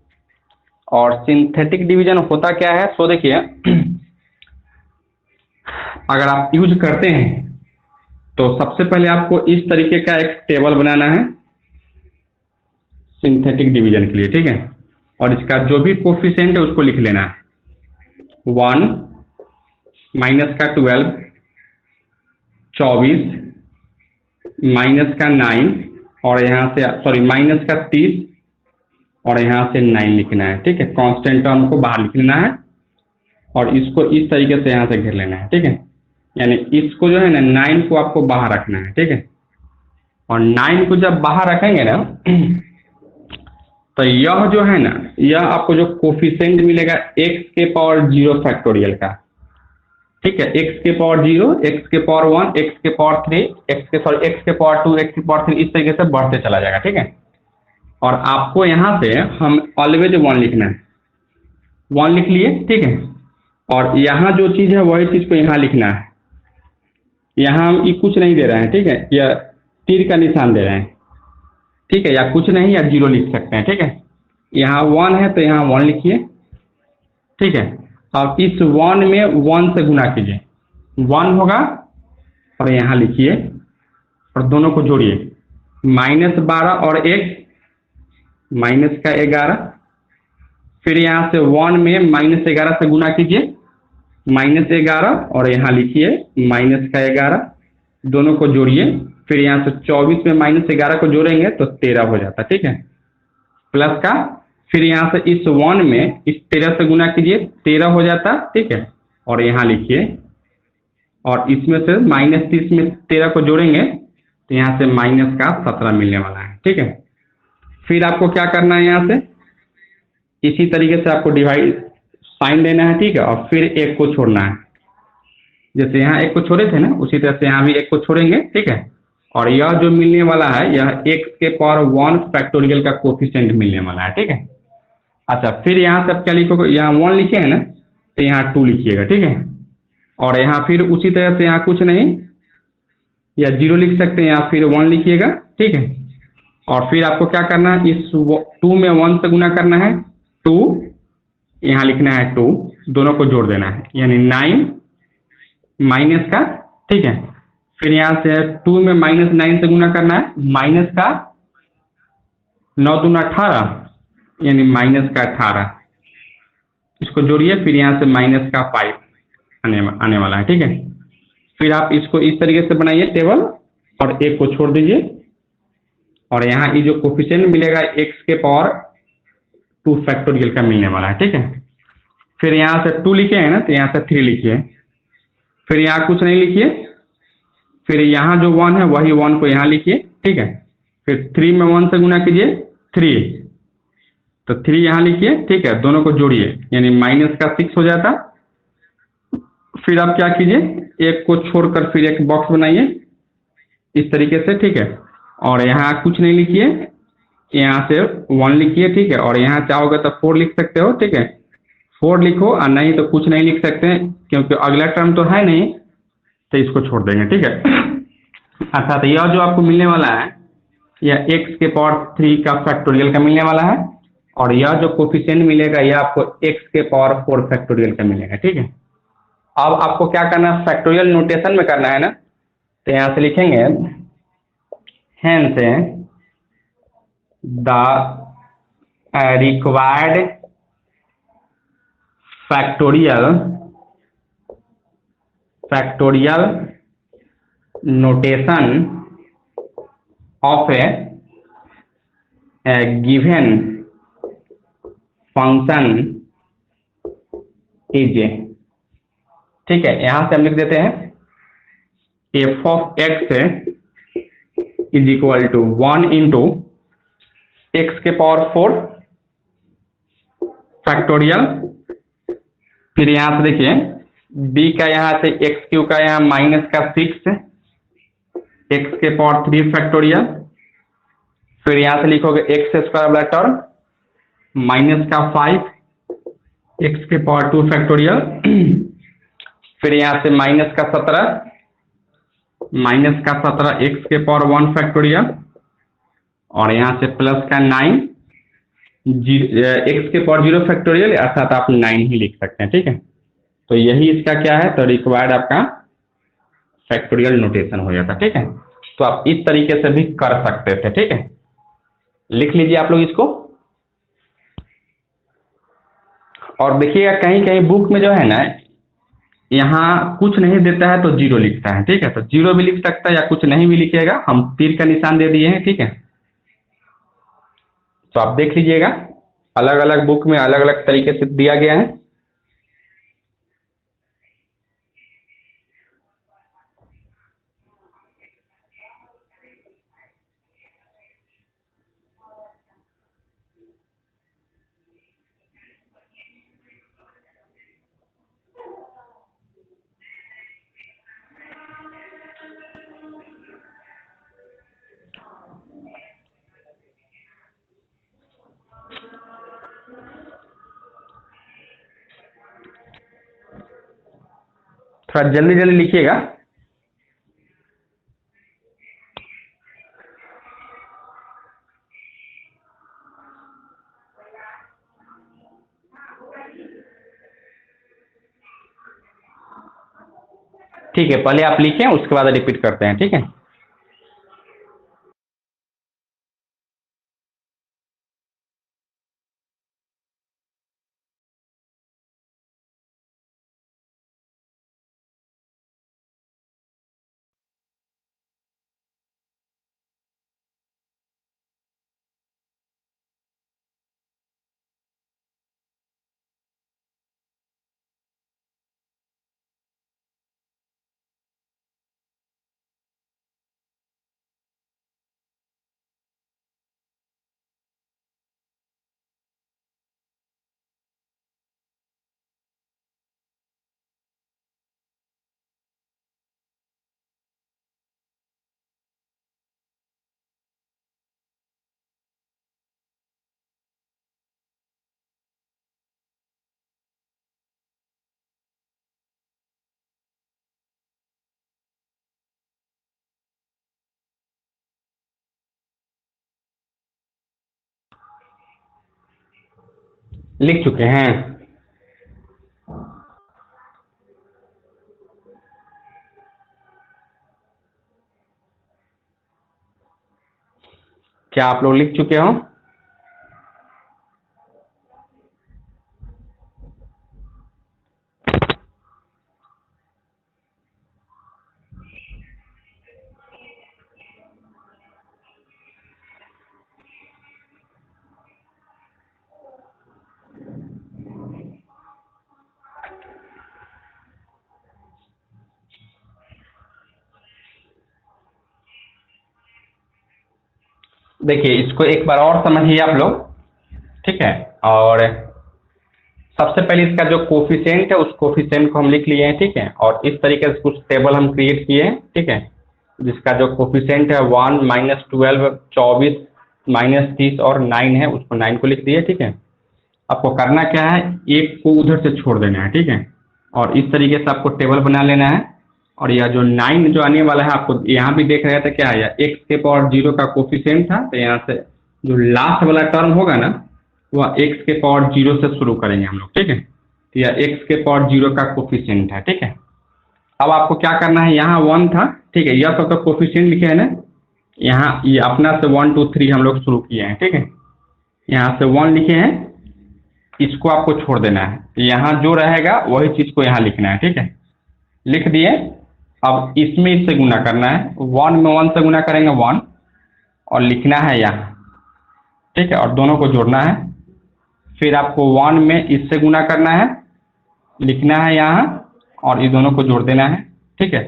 और सिंथेटिक डिवीजन होता क्या है, सो देखिए अगर आप यूज करते हैं तो सबसे पहले आपको इस तरीके का एक टेबल बनाना है सिंथेटिक डिवीजन के लिए, ठीक है। और इसका जो भी कोफिशिएंट है उसको लिख लेना है। 1 माइनस का 12, 24 माइनस का 9 और यहाँ से सॉरी माइनस का 30 और यहाँ से 9 लिखना है, ठीक है। कांस्टेंट टर्म को बाहर लिख लेना है और इसको इस तरीके से यहाँ से घेर लेना है, ठीक है। यानी इसको जो है ना 9 को आपको बाहर रखना है, ठीक है। और 9 को जब बाहर रखेंगे ना तो यह जो है ना, यह आपको जो कोफिशिएंट मिलेगा x के पावर 0 फैक्टोरियल का, ठीक है। x के पावर 0, x के पावर 1, x के पावर 3, x के पावर 2, x के पावर 3, इस तरीके से बढ़ते चला जाएगा, ठीक है। और आपको यहाँ से हम ऑलवेज 1 लिखना है, 1 लिख लिए, ठीक है। और यहाँ जो चीज़ है वही चीज़ को यहाँ लिखना है। यहाँ हम ये कुछ नहीं दे रहे हैं, ठीक है, या तीर का निशान दे रहे हैं, ठीक है, या कुछ नहीं या 0 लिख सकते हैं, ठीक है। यहाँ 1 है तो यहाँ 1 लिखिए, ठीक है। अब इस 1 में 1 से गुना कीजिए, 1 होगा और यहाँ लिखिए और दोनों को जोड़िए, -12 और 1 माइनस का 11, फिर यहाँ से 1 में -11 से गुना कीजिए, -11 और यहाँ लिखिए -11, दोनों को जोड़िए, फिर यहाँ से 24 में -11 को जोड़ेंगे तो 13 हो जाता, ठीक है, प्लस का, फिर यहाँ से इस 1 में इस 13 से गुना कीजिए, 13 हो जाता, ठीक है। और यहाँ लिखिए और इसमें से -30 में 13 को जोड़ेंगे तो यहाँ से -17 मिलने वाला है, ठीक है। फिर आपको क्या करना है, यहाँ से इसी तरीके से आपको डिवाइड साइन देना है, ठीक है। और फिर 1 को छोड़ना है, जैसे यहाँ 1 को छोड़े थे ना उसी तरह से यहाँ भी 1 को छोड़ेंगे, ठीक है। और यह जो मिलने वाला है यह x के पावर 1 फैक्टोरियल का कोफिशिएंट मिलने वाला है, ठीक है। अच्छा, फिर यहाँ से आप क्या लिखोगे, यहाँ 1 लिखे हैं ना तो यहाँ 2 लिखिएगा, ठीक है। और यहाँ फिर उसी तरह से यहाँ कुछ नहीं या 0 लिख सकते हैं, यहाँ फिर 1 लिखिएगा, ठीक है। और फिर आपको क्या करना है, इस 2 में 1 से गुना करना है, 2 यहाँ लिखना है 2, दोनों को जोड़ देना है, यानी 9 माइनस का, ठीक है। फिर यहाँ से 2 में -9 से गुना करना है, माइनस का 9 दूना 18 यानी -18, इसको जोड़िए, फिर यहाँ से -5 आने वाला है, ठीक है। फिर आप इसको इस तरीके से बनाइए टेबल और 1 को छोड़ दीजिए और यहाँ ये जो कोफिशिएंट मिलेगा x के पावर 2 फैक्टोरियल का मिलने वाला है, ठीक है। फिर यहाँ से 2 लिखे हैं ना तो यहाँ से 3 लिखिए, फिर यहाँ कुछ नहीं लिखिए, फिर यहाँ जो 1 है वही 1 को यहाँ लिखिए, ठीक है। फिर 3 में 1 से गुना कीजिए, 3, तो 3 यहाँ लिखिए, ठीक है, दोनों को जोड़िए, यानी -6 हो जाता। फिर आप क्या कीजिए, 1 को छोड़कर फिर एक बॉक्स बनाइए इस तरीके से, ठीक है। और यहाँ कुछ नहीं लिखिए, यहाँ से 1 लिखिए, ठीक है। और यहाँ चाहोगे तो 4 लिख सकते हो, ठीक है, 4 लिखो, और नहीं तो कुछ नहीं लिख सकते हैं क्योंकि अगला टर्म तो है नहीं तो इसको छोड़ देंगे, ठीक है। अच्छा, तो यह जो आपको मिलने वाला है यह x के पावर 3 का फैक्टोरियल का मिलने वाला है और यह जो कोफिशिएंट मिलेगा यह आपको x के पावर 4 फैक्टोरियल का मिलेगा, ठीक है। अब आपको क्या करना है, फैक्टोरियल नोटेशन में करना है ना, तो यहाँ से लिखेंगे hence the required factorial notation of a given function is, ठीक है। यहां से हम लिख देते हैं f of x is equal to 1 into x के पावर 4 फैक्टोरियल, फिर यहां से देखिए b का यहाँ से x³ का यहाँ -6 x के पावर 3 फैक्टोरियल, फिर यहाँ से लिखोगे x² वाला टर्म -5 x के पावर 2 फैक्टोरियल, फिर यहाँ से -17 x के पावर 1 फैक्टोरियल और यहाँ से +9 x के पावर 0 फैक्टोरियल, अर्थात आप 9 ही लिख सकते हैं, ठीक है। तो यही इसका क्या है, तो रिक्वायर्ड आपका फैक्टोरियल नोटेशन हो जाता, ठीक है। तो आप इस तरीके से भी कर सकते थे, ठीक है। लिख लीजिए आप लोग इसको। और देखिएगा कहीं कहीं बुक में जो है ना, यहाँ कुछ नहीं देता है तो जीरो लिखता है, ठीक है। तो जीरो भी लिख सकता है या कुछ नहीं भी लिखिएगा, हम तीर का निशान दे दिए हैं, ठीक है। तो आप देख लीजिएगा, अलग अलग बुक में अलग अलग तरीके से दिया गया है। थोड़ा जल्दी जल्दी लिखिएगा। ठीक है, पहले आप लिखें, उसके बाद रिपीट करते हैं, ठीक है। लिख चुके हैं। क्या आप लोग लिख चुके हो? देखिए, इसको एक बार और समझिए आप लोग, ठीक है। और सबसे पहले इसका जो कोफिशिएंट है उस कोफिशिएंट को हम लिख लिए हैं, ठीक है। और इस तरीके से कुछ टेबल हम क्रिएट किए हैं, ठीक है, जिसका जो कोफिशिएंट है 1 -12 24 -30 और 9 है, उसको 9 को लिख दिए, ठीक है। आपको करना क्या है, एक को उधर से छोड़ देना है, ठीक है। और इस तरीके से आपको टेबल बना लेना है। और यह जो 9 जो आने वाला है, आपको यहाँ भी देख रहे थे क्या है, एक्स के पावर 0 का कोफिशिएंट था। तो यहाँ से जो लास्ट वाला टर्म होगा ना, वह एक्स के पावर 0 से शुरू करेंगे हम लोग, ठीक है। तो यह एक्स के पावर 0 का कोफिशिएंट है, ठीक है। अब आपको क्या करना है, यहाँ 1 था, ठीक है, यह सब तो कोफिशिएंट लिखे है ना, यहाँ ये अपना से 1 2 3 हम लोग शुरू किए हैं, ठीक है। यहाँ से 1 लिखे हैं, इसको आपको छोड़ देना है। तो यहाँ जो रहेगा वही चीज को यहाँ लिखना है, ठीक है। लिख दिए। अब इसमें इससे गुना करना है, 1 में 1 से गुना करेंगे 1, और लिखना है यहाँ, ठीक है, और दोनों को जोड़ना है। फिर आपको 1 में इससे गुना करना है, लिखना है यहाँ, और ये दोनों को जोड़ देना है, ठीक है।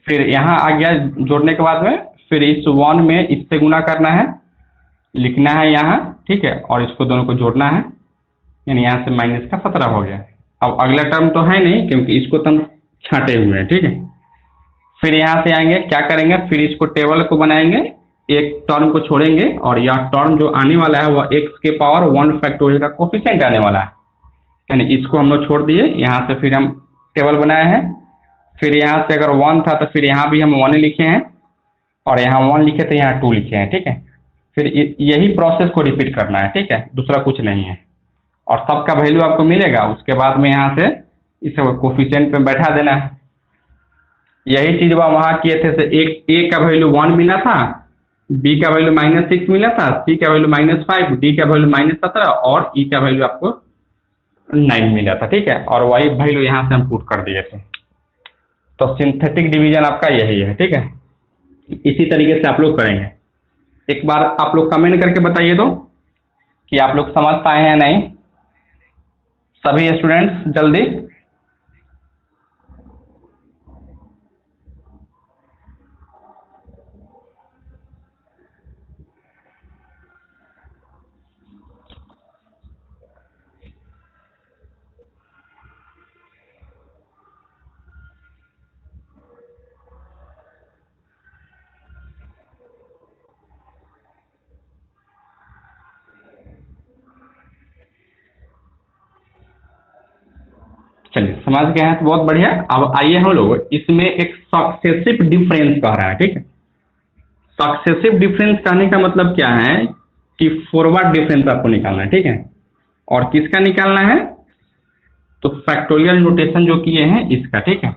फिर यहाँ आ गया जोड़ने के बाद में, फिर इस 1 में इससे गुना करना है, लिखना है यहाँ, ठीक है, और इसको दोनों को जोड़ना है, यानी यहाँ से माइनस का 17 हो गया। अब अगला टर्म तो है नहीं, क्योंकि इसको तो हम छांटे हुए हैं, ठीक है। फिर यहाँ से आएंगे, क्या करेंगे, फिर इसको टेबल को बनाएंगे, एक टर्म को छोड़ेंगे, और यह टर्म जो आने वाला है वह एक्स के पावर 1 फैक्टोरियल का कोफिशिएंट आने वाला है, यानी इसको हम लोग छोड़ दिए। यहाँ से फिर हम टेबल बनाए हैं। फिर यहाँ से अगर 1 था तो फिर यहाँ भी हम 1 लिखे हैं, और यहाँ 1 लिखे तो यहाँ 2 लिखे हैं, ठीक है। फिर यही प्रोसेस को रिपीट करना है, ठीक है, दूसरा कुछ नहीं है। और सबका वैल्यू आपको मिलेगा। उसके बाद में यहाँ से इसे कोफिशिएंट पे बैठा देना है। यही चीज वहां किए थे। एक ए का वैल्यू 1 मिला था, बी का वैल्यू -6 मिला था, सी का वैल्यू -5, डी का वैल्यू -17 और ई का वैल्यू आपको 9 मिला था, ठीक है। और वही वैल्यू यहाँ से हम पुट कर दिए थे। तो सिंथेटिक डिवीजन आपका यही है, ठीक है। इसी तरीके से आप लोग करेंगे। एक बार आप लोग कमेंट करके बताइए तो कि आप लोग समझ पाए हैं नहीं, सभी स्टूडेंट्स जल्दी। चलिए समझ गए हैं तो बहुत बढ़िया। अब आइए हम लोग इसमें एक सक्सेसिव डिफरेंस कह रहा है, ठीक है। सक्सेसिव डिफरेंस कहने का मतलब क्या है कि फॉरवर्ड डिफरेंस आपको निकालना है, ठीक है। और किसका निकालना है? तो फैक्टोरियल नोटेशन जो किए हैं इसका, ठीक है।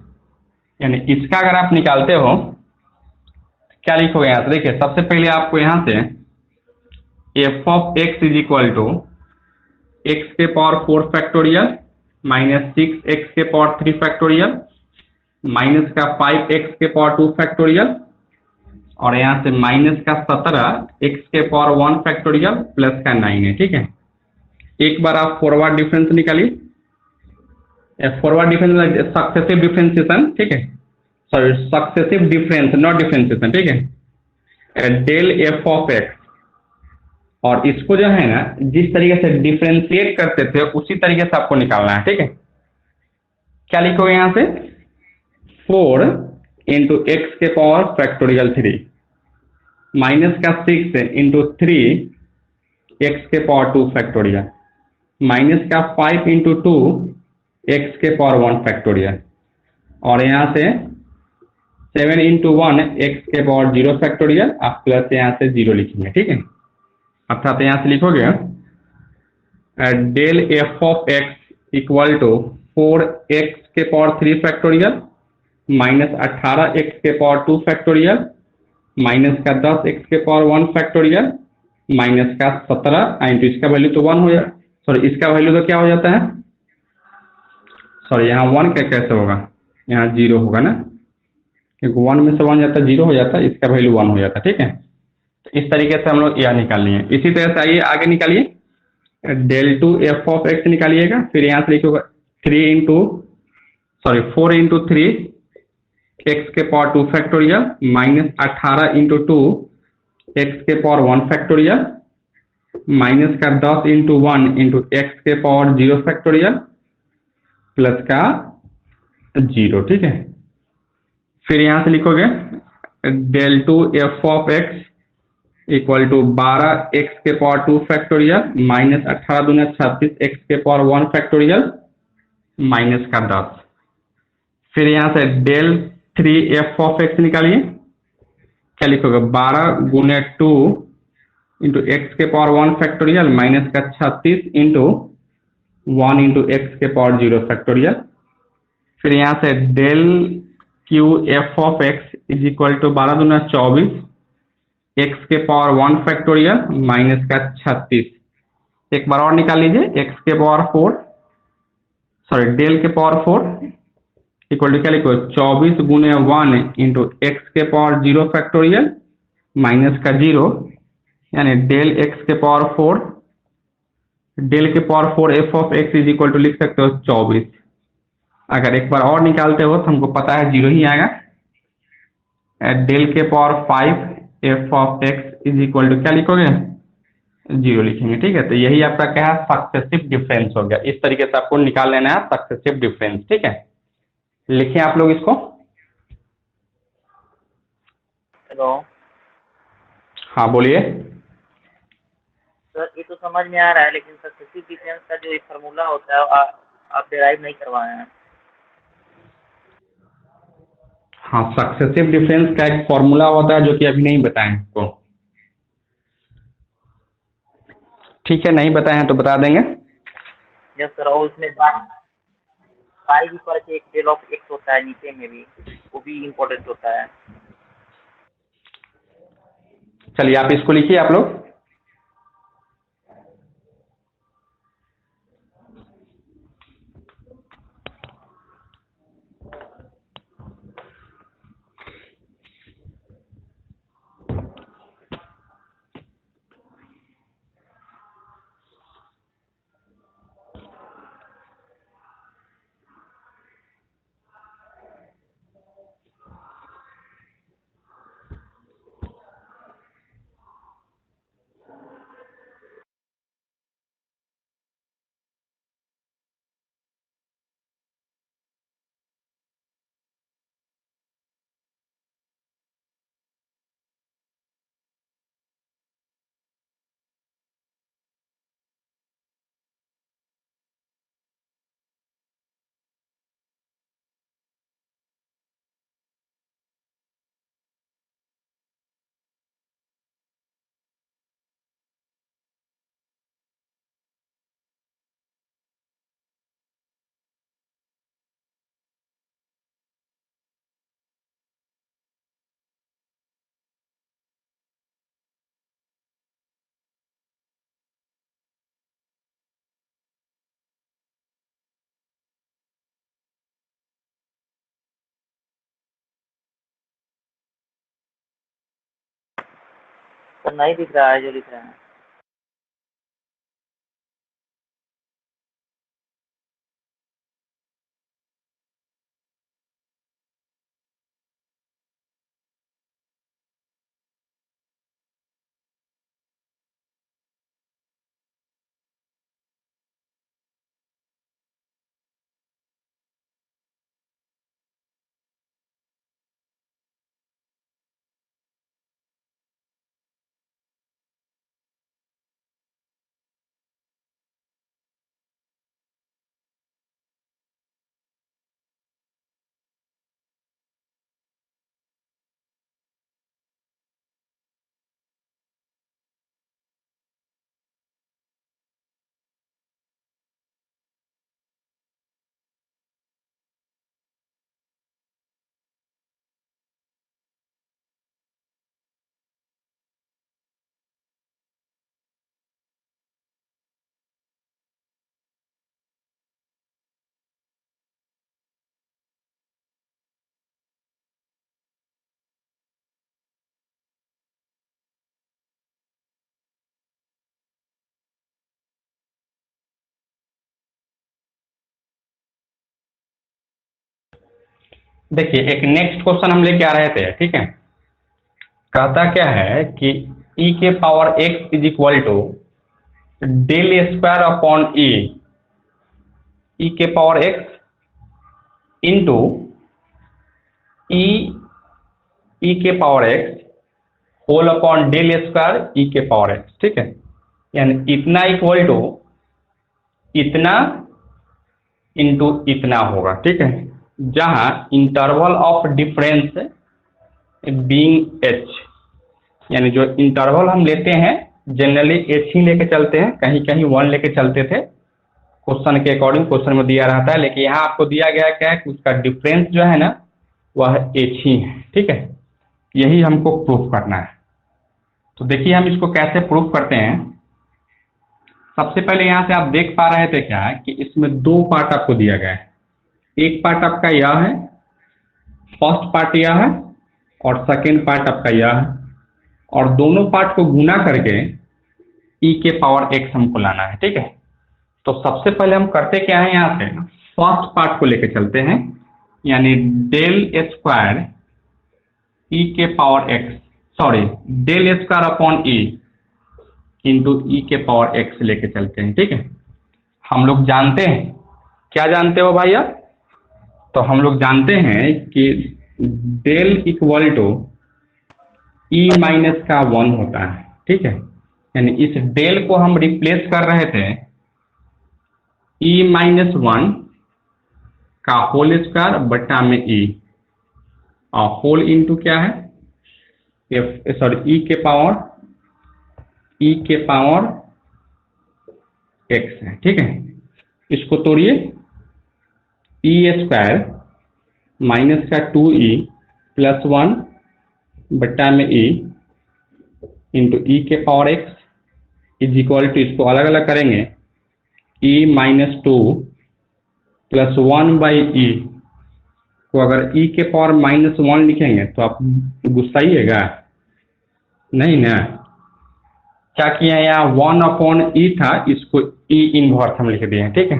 यानी इसका अगर आप निकालते हो क्या लिखोगे यहाँ से? देखिए सबसे पहले आपको यहाँ से f of x is equal to x के पावर 4 फैक्टोरियल -6 एक्स के पावर 3 फैक्टोरियल माइनस का 5 एक्स के पावर 2 फैक्टोरियल और यहाँ से माइनस का 17 एक्स के पावर 1 फैक्टोरियल प्लस का 9 है, ठीक है। एक बार आप फॉरवर्ड डिफरेंस निकालिए। फॉरवर्ड डिफरेंस सक्सेसिव डिफरेंशिएशन, ठीक है। Sorry successive difference not differentiation, ठीक है। डेल एफ ऑफ एक्स, और इसको जो है ना जिस तरीके से डिफरेंशिएट करते थे उसी तरीके से आपको निकालना है, ठीक है। क्या लिखोगे यहाँ से? 4 इंटू एक्स के पावर फैक्टोरियल 3 माइनस का 6 इंटू 3 एक्स के पावर 2 फैक्टोरियल माइनस का 5 इंटू 2 एक्स के पावर 1 फैक्टोरियल और यहाँ से 7 इंटू 1 एक्स के पावर 0 फैक्टोरियल, आप प्लस यहाँ से 0 लिखेंगे, ठीक है। अर्थात यहाँ से लिखोगे del f of x equal to 4 x के पावर 3 फैक्टोरियल माइनस 18 एक्स के पावर 2 फैक्टोरियल माइनस का 10 एक्स के पावर 1 फैक्टोरियल माइनस का 17 इंटू इसका वैल्यू तो 1 हो जाए, सॉरी इसका वैल्यू तो क्या हो जाता है? सॉरी यहाँ 1 का कैसे होगा? यहाँ 0 होगा ना, क्योंकि 1 में से 1 जाता है 0 हो जाता है, इसका वैल्यू 1 हो जाता है, ठीक है। तो इस तरीके से हम लोग यह निकालनी है। इसी तरह से आइए आगे निकालिए। Del two f of x निकालिएगा, फिर यहाँ से लिखोगा 4 इंटू 3 एक्स के power 2 factorial minus 18 into 2 x के पावर 1 फैक्टोरियल माइनस का 10 इंटू 1 इंटू एक्स के पावर 0 फैक्टोरियल प्लस का 0, ठीक है। फिर यहाँ से लिखोगे del two f of x equal to 12 x के पावर 2 फैक्टोरियल माइनस 18 दूना 36 एक्स के पावर 1 फैक्टोरियल माइनस का 10। फिर यहाँ से डेल 3 एफ ऑफ एक्स निकालिए। क्या लिखोगे? 12 गुने 2 इंटू एक्स के पावर 1 फैक्टोरियल माइनस का 36 इंटू 1 इंटू एक्स के पावर 0 फैक्टोरियल। फिर यहाँ से del cube f of x is equal to 12 दूना 24 एक्स के पावर 1 फैक्टोरियल माइनस का 36। एक बार और निकाल लीजिए, एक्स के पावर 4 सॉरी डेल के पावर 4 इक्वल टू क्या लिखो 24 गुने 1 इंटू एक्स के पावर 0 फैक्टोरियल माइनस का 0 यानी डेल एक्स के पावर 4 डेल के power 4 f of x is equal to लिख सकते हो 24। अगर एक बार और निकालते हो तो हमको पता है 0 ही आएगा। डेल के power 5 f of x is equal to क्या लिखोगे 0 लिखेंगे, ठीक है। तो यही आपका क्या है सक्सेसिव डिफरेंस हो गया। इस तरीके से आपको निकाल लेना है सक्सेसिव डिफरेंस, ठीक है। लिखिए आप लोग इसको। हेलो हाँ बोलिए। सर, ये तो समझ में आ रहा है, लेकिन सक्सेसिव डिफरेंस का जो एक फार्मूला होता है आप डिराइव नहीं करवाए हैं। हाँ सक्सेसिव डिफरेंस का एक फॉर्मूला होता है जो कि अभी नहीं बताएं आपको, ठीक है। नहीं बताए हैं तो बता देंगे। यस सर, और उसमें पाई भी पर एक डेल ऑफ एक्स होता है नीचे में भी। वो भी इम्पोर्टेंट होता है। चलिए आप इसको लिखिए आप लोग। तो नहीं दिख रहा है जो लिख रहे हैं। देखिए एक नेक्स्ट क्वेश्चन हम लेके आ रहे थे, ठीक है। कहता क्या है कि e के power x is equal to del square upon e के पावर x इंटू e के power x whole upon del square e के पावर x, ठीक है। यानी इतना इक्वल टू इतना इंटू इतना होगा, ठीक है। जहां interval of difference being h, यानी जो इंटरवल हम लेते हैं जनरली h ही लेके चलते हैं, कहीं कहीं 1 लेके चलते थे क्वेश्चन के अकॉर्डिंग, क्वेश्चन में दिया रहता है। लेकिन यहाँ आपको दिया गया क्या है कि उसका डिफरेंस जो है ना वह h ही है, ठीक है। यही हमको प्रूफ करना है। तो देखिए हम इसको कैसे प्रूफ करते हैं। सबसे पहले यहाँ से आप देख पा रहे थे क्या है कि इसमें दो पार्ट आपको दिया गया है। एक पार्ट आपका यह है, फर्स्ट पार्ट यह है, और सेकेंड पार्ट आपका यह है, और दोनों पार्ट को गुना करके e के पावर x हमको लाना है, ठीक है। तो सबसे पहले हम करते क्या है, यहाँ से फर्स्ट पार्ट को लेके चलते हैं, यानी डेल स्क्वायर e के power x, sorry del square upon e into e के पावर x लेके चलते हैं, ठीक है। हम लोग जानते हैं, क्या जानते हो भैया? तो हम लोग जानते हैं कि del equal to e minus का 1 होता है, ठीक है। यानी इस डेल को हम रिप्लेस कर रहे थे e माइनस 1 का होल स्क्वायर बट्टा में e, और होल इंटू क्या है, सॉरी e के पावर x है, ठीक है। इसको तोड़िए, e स्क्वायर माइनस का 2e प्लस 1 बट्टा में e इंटू ई के power x is equal to, इसको अलग अलग करेंगे, e minus 2 plus 1 by e को अगर e के पावर माइनस 1 लिखेंगे तो आप गुस्साइएगा नहीं ना। क्या किया, यहाँ 1/e था, इसको e इनवर्स हम लिख दिए हैं, ठीक है।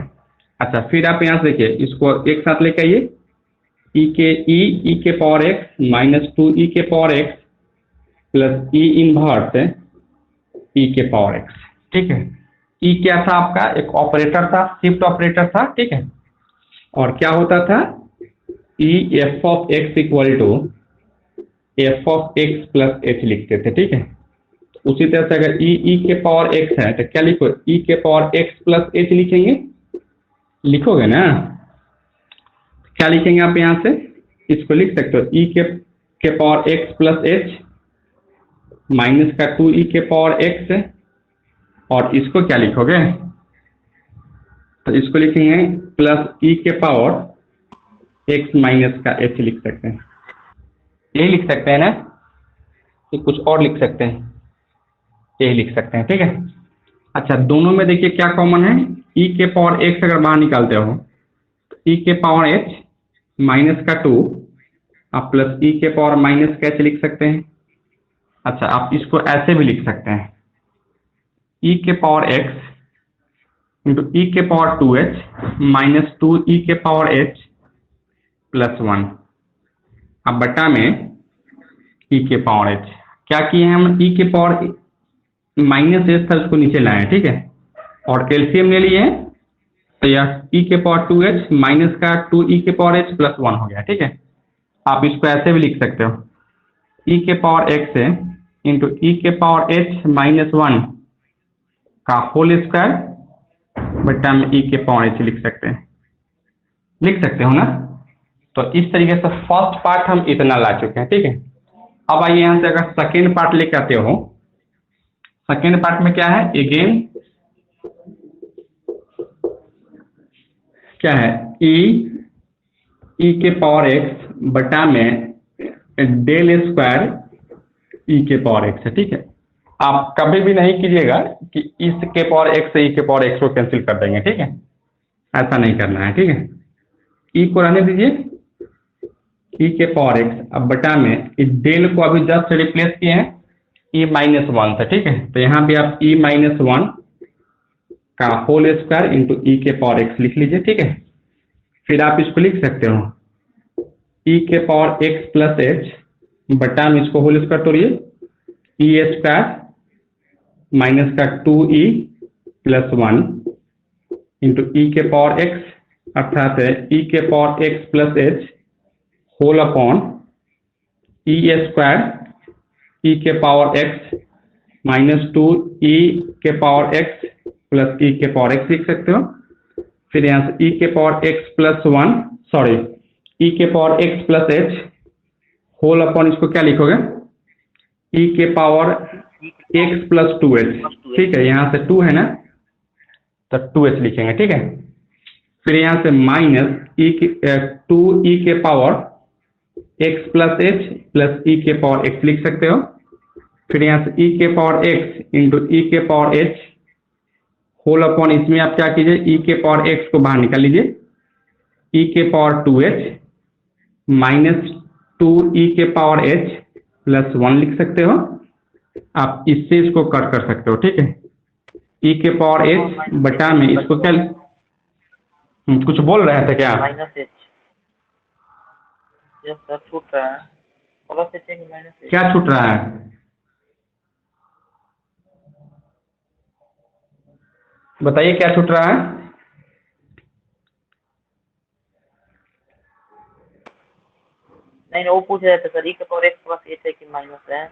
अच्छा, फिर आप यहाँ से देखिए, इसको एक साथ लेके आइए, e के पावर x माइनस 2e के power x plus e inverse e के पावर x, ठीक है। e क्या था आपका, एक ऑपरेटर था, शिफ्ट ऑपरेटर था, ठीक है। और क्या होता था, e f of x equal to f of x plus h लिखते थे, ठीक है। उसी तरह से अगर e के पावर x है तो क्या लिखो, e के पावर x प्लस h लिखेंगे, लिखोगे ना। क्या लिखेंगे आप यहाँ से, इसको लिख सकते हो e के power x plus h minus का 2e के पावर x, और इसको क्या लिखोगे, तो इसको लिखेंगे प्लस e के पावर x माइनस का h लिख सकते हैं, यही लिख सकते हैं ना, तो कुछ और लिख सकते हैं, यही लिख सकते हैं, ठीक है। अच्छा, दोनों में देखिए क्या कॉमन है, e के पावर x अगर बाहर निकालते हो तो e के पावर h माइनस का 2 आप प्लस e के पावर माइनस का h लिख सकते हैं। अच्छा, आप इसको ऐसे भी लिख सकते हैं, e के पावर x इंटू e के पावर 2h माइनस 2e के पावर h प्लस 1 अब बटा में e के पावर h। क्या किए हैं हम, e के पावर माइनस h था उसको नीचे लाए, ठीक है, और एलसीएम ले लिए तो यह e के पावर 2h माइनस का 2e के पावर h प्लस 1 हो गया, ठीक है। आप इसको ऐसे भी लिख सकते हो, e के पावर x इंटू e के पावर h माइनस 1 का होल स्क्वायर बटा में e के पावर h लिख सकते हो ना। तो इस तरीके से फर्स्ट पार्ट हम इतना ला चुके हैं, ठीक है। अब आइए यहाँ से अगर सेकेंड पार्ट लेके आते हो, सेकेंड पार्ट में क्या है, अगेन क्या है, e के पावर x बटा में डेल स्क्वायर e के पावर x है, ठीक है। आप कभी भी नहीं कीजिएगा कि इस के पावर x से e के पावर x को कैंसिल कर देंगे, ठीक है, ऐसा नहीं करना है, ठीक है। e को रहने दीजिए, e के पावर x अब बटा में इस डेल को अभी जस्ट रिप्लेस किए हैं e माइनस 1 से, ठीक है। तो यहाँ भी आप e माइनस 1 का होल स्क्वायर इंटू e के पावर x लिख लीजिए, ठीक है। फिर आप इसको लिख सकते हो e के पावर x प्लस h बटा में इसको होल स्क्वायर तोड़िए, e स्क्वायर माइनस का 2e प्लस 1 इंटू e के पावर x अर्थात e के power x plus h whole upon e square e के पावर x माइनस 2e के पावर x प्लस e के पावर x लिख सकते हो। फिर यहाँ से e के power x plus 1 sorry e के power x plus h whole upon इसको क्या लिखोगे, e के पावर x प्लस 2h, ठीक है। यहाँ से 2 है ना तो 2h लिखेंगे, ठीक है। फिर यहाँ से माइनस 2e के power x plus h plus e के पावर x लिख सकते हो। फिर यहाँ से e के पावर x इंटू e के पावर h होल अपॉन इसमें आप क्या कीजिए, e के पावर x को बाहर निकाल लीजिए, e के पावर 2h माइनस 2e के पावर h प्लस 1 लिख सकते हो। आप इससे इसको कट कर सकते हो, ठीक है। e के पावर h बटा में इसको क्या, कुछ बोल रहे थे क्या, माइनस h सर छूट रहा है, प्लस h कि माइनस h, क्या छूट रहा है, बताइए क्या छूट रहा है। नहीं वो पूछ रहे थे सर, e के पावर x प्लस h है कि माइनस है।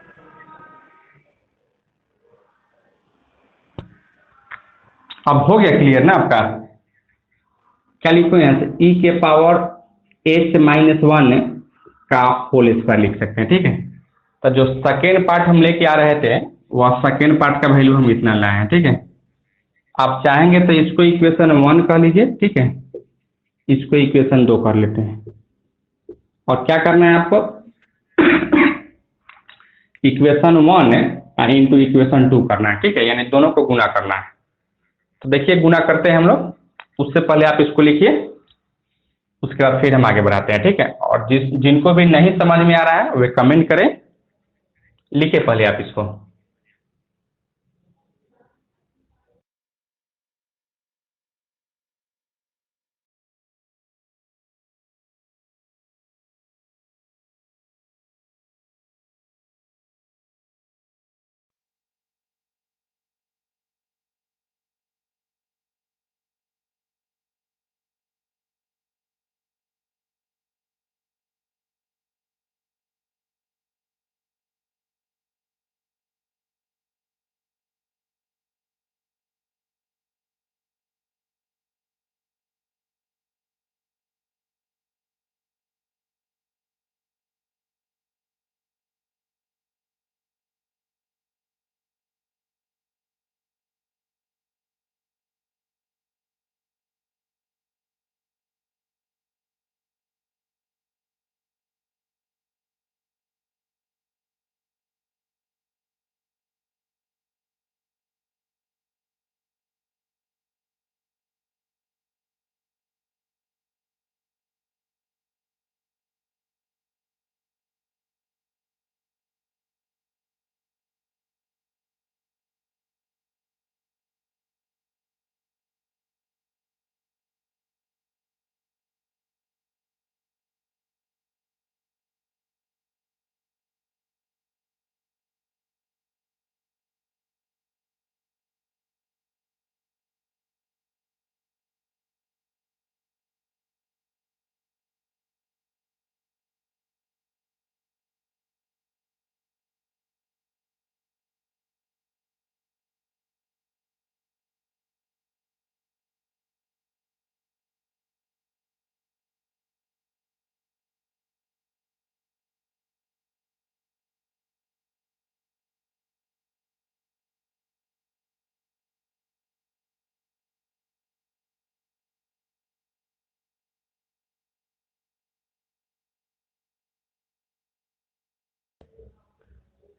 अब हो गया क्लियर ना आपका। क्या लिखो यहाँ से, e के पावर h माइनस 1 का होल स्क्वायर लिख सकते हैं, ठीक है। तो जो सेकेंड पार्ट हम लेके आ रहे थे वह सेकेंड पार्ट का वैल्यू हम इतना लाए हैं, ठीक है। आप चाहेंगे तो इसको इक्वेशन 1 कह लीजिए, ठीक है, इसको इक्वेशन 2 कर लेते हैं। और क्या करना है आपको, इक्वेशन 1 इंटू इक्वेशन 2 करना है, ठीक है, यानी दोनों को गुना करना है। तो देखिए गुना करते हैं हम लोग, उससे पहले आप इसको लिखिए, उसके बाद फिर हम आगे बढ़ाते हैं, ठीक है। और जिनको भी नहीं समझ में आ रहा है वे कमेंट करें, लिखे पहले आप इसको।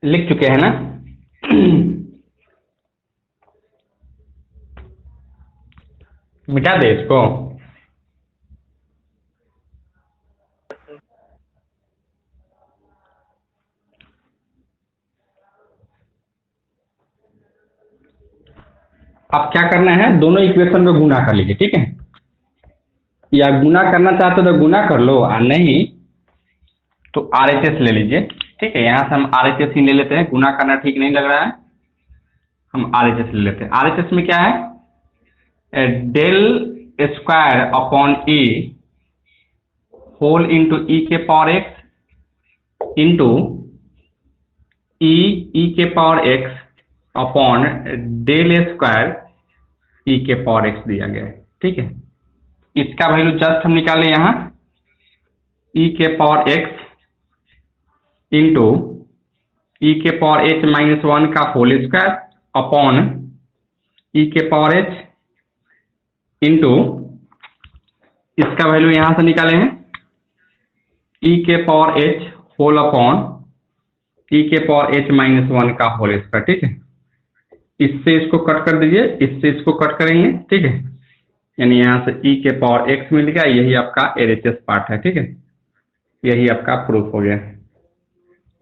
लिख चुके हैं ना? मिटा दे इसको। अब क्या करना है, दोनों इक्वेशन को गुना कर लीजिए, ठीक है, या गुना करना चाहते हो तो गुना कर लो, और नहीं तो RHS ले लीजिए, ठीक है। यहाँ से हम RHS ही ले लेते हैं, गुना करना ठीक नहीं लग रहा है, हम RHS ले लेते हैं। RHS में क्या है, del square upon E whole into E के पावर x इंटू E के power x upon del square E के पावर x दिया गया है, ठीक है। इसका वैल्यू जस्ट हम निकाले यहाँ, E के पावर x इंटू E के पावर h माइनस 1 का होल स्क्वायर अपॉन E के पावर h इंटू इसका वैल्यू यहां से निकाले हैं, E के power h whole upon E के पावर h माइनस 1 का होल स्क्वायर, ठीक है। इससे इसको कट कर दीजिए, इससे इसको कट करेंगे, ठीक है, यानी यहां से E के पावर x मिल गया, यही आपका RHS पार्ट है, ठीक है, यही आपका प्रूफ हो गया।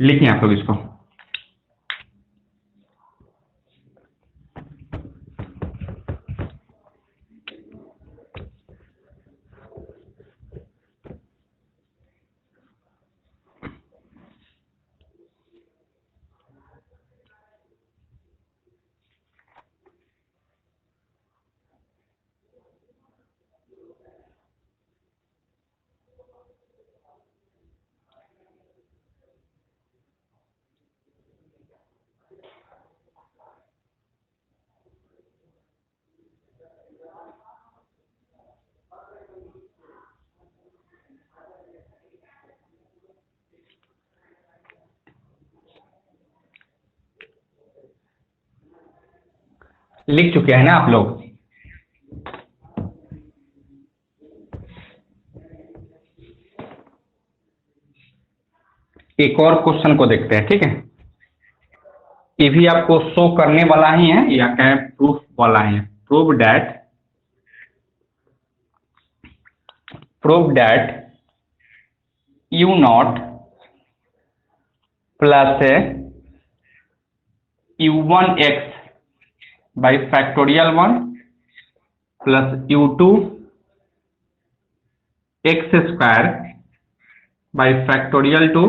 लिखें आप लोग इसको। लिख चुके हैं ना आप लोग? एक और क्वेश्चन को देखते हैं, ठीक है। ये भी आपको शो करने वाला ही है या क्या प्रूफ वाला है। Prove that you not plus u1x by factorial 1 plus u2 x square by factorial 2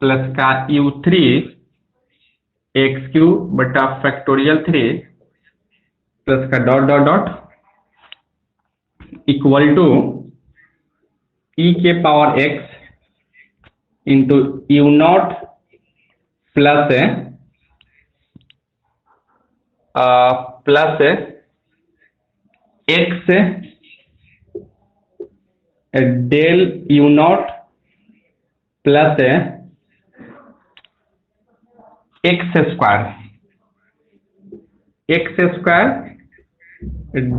plus का u3 x क्यूब बटा फैक्टोरियल 3 प्लस का dot dot dot equal to e के power x into u not plus x del u not plus x square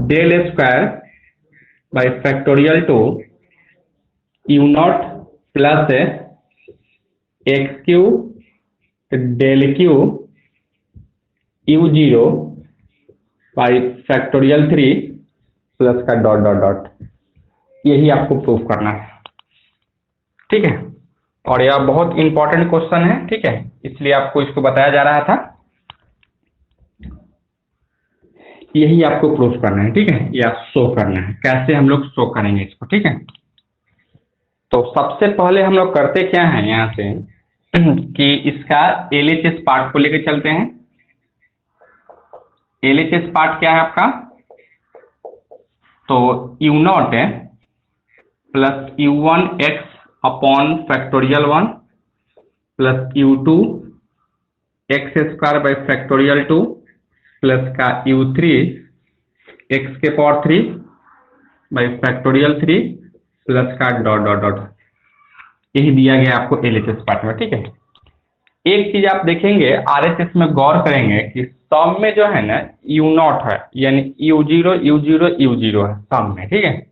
del square by factorial 2 u not plus x cube del cube u0 by factorial 3 plus का dot dot dot. यही आपको proof करना है, ठीक है। और यह बहुत इंपॉर्टेंट क्वेश्चन है, ठीक है, इसलिए आपको इसको बताया जा रहा था। यही आपको प्रूफ करना है, ठीक है, या शो करना है। कैसे हम लोग शो करेंगे इसको, ठीक है। तो सबसे पहले हम लोग करते क्या है यहाँ से कि इसका LHS पार्ट को लेकर चलते हैं। LHS पार्ट क्या है आपका, तो u0 है plus u1x upon factorial 1 plus u2 x square by factorial 2 plus का u3 x के पावर 3 बाई फैक्टोरियल 3 प्लस का डॉट डॉट डॉट। यही दिया गया आपको LHS पार्ट में, ठीक है। एक चीज आप देखेंगे RHS में गौर करेंगे कि सम में जो है ना u0 है, यानी u0 u0 u0 है सम में, ठीक है।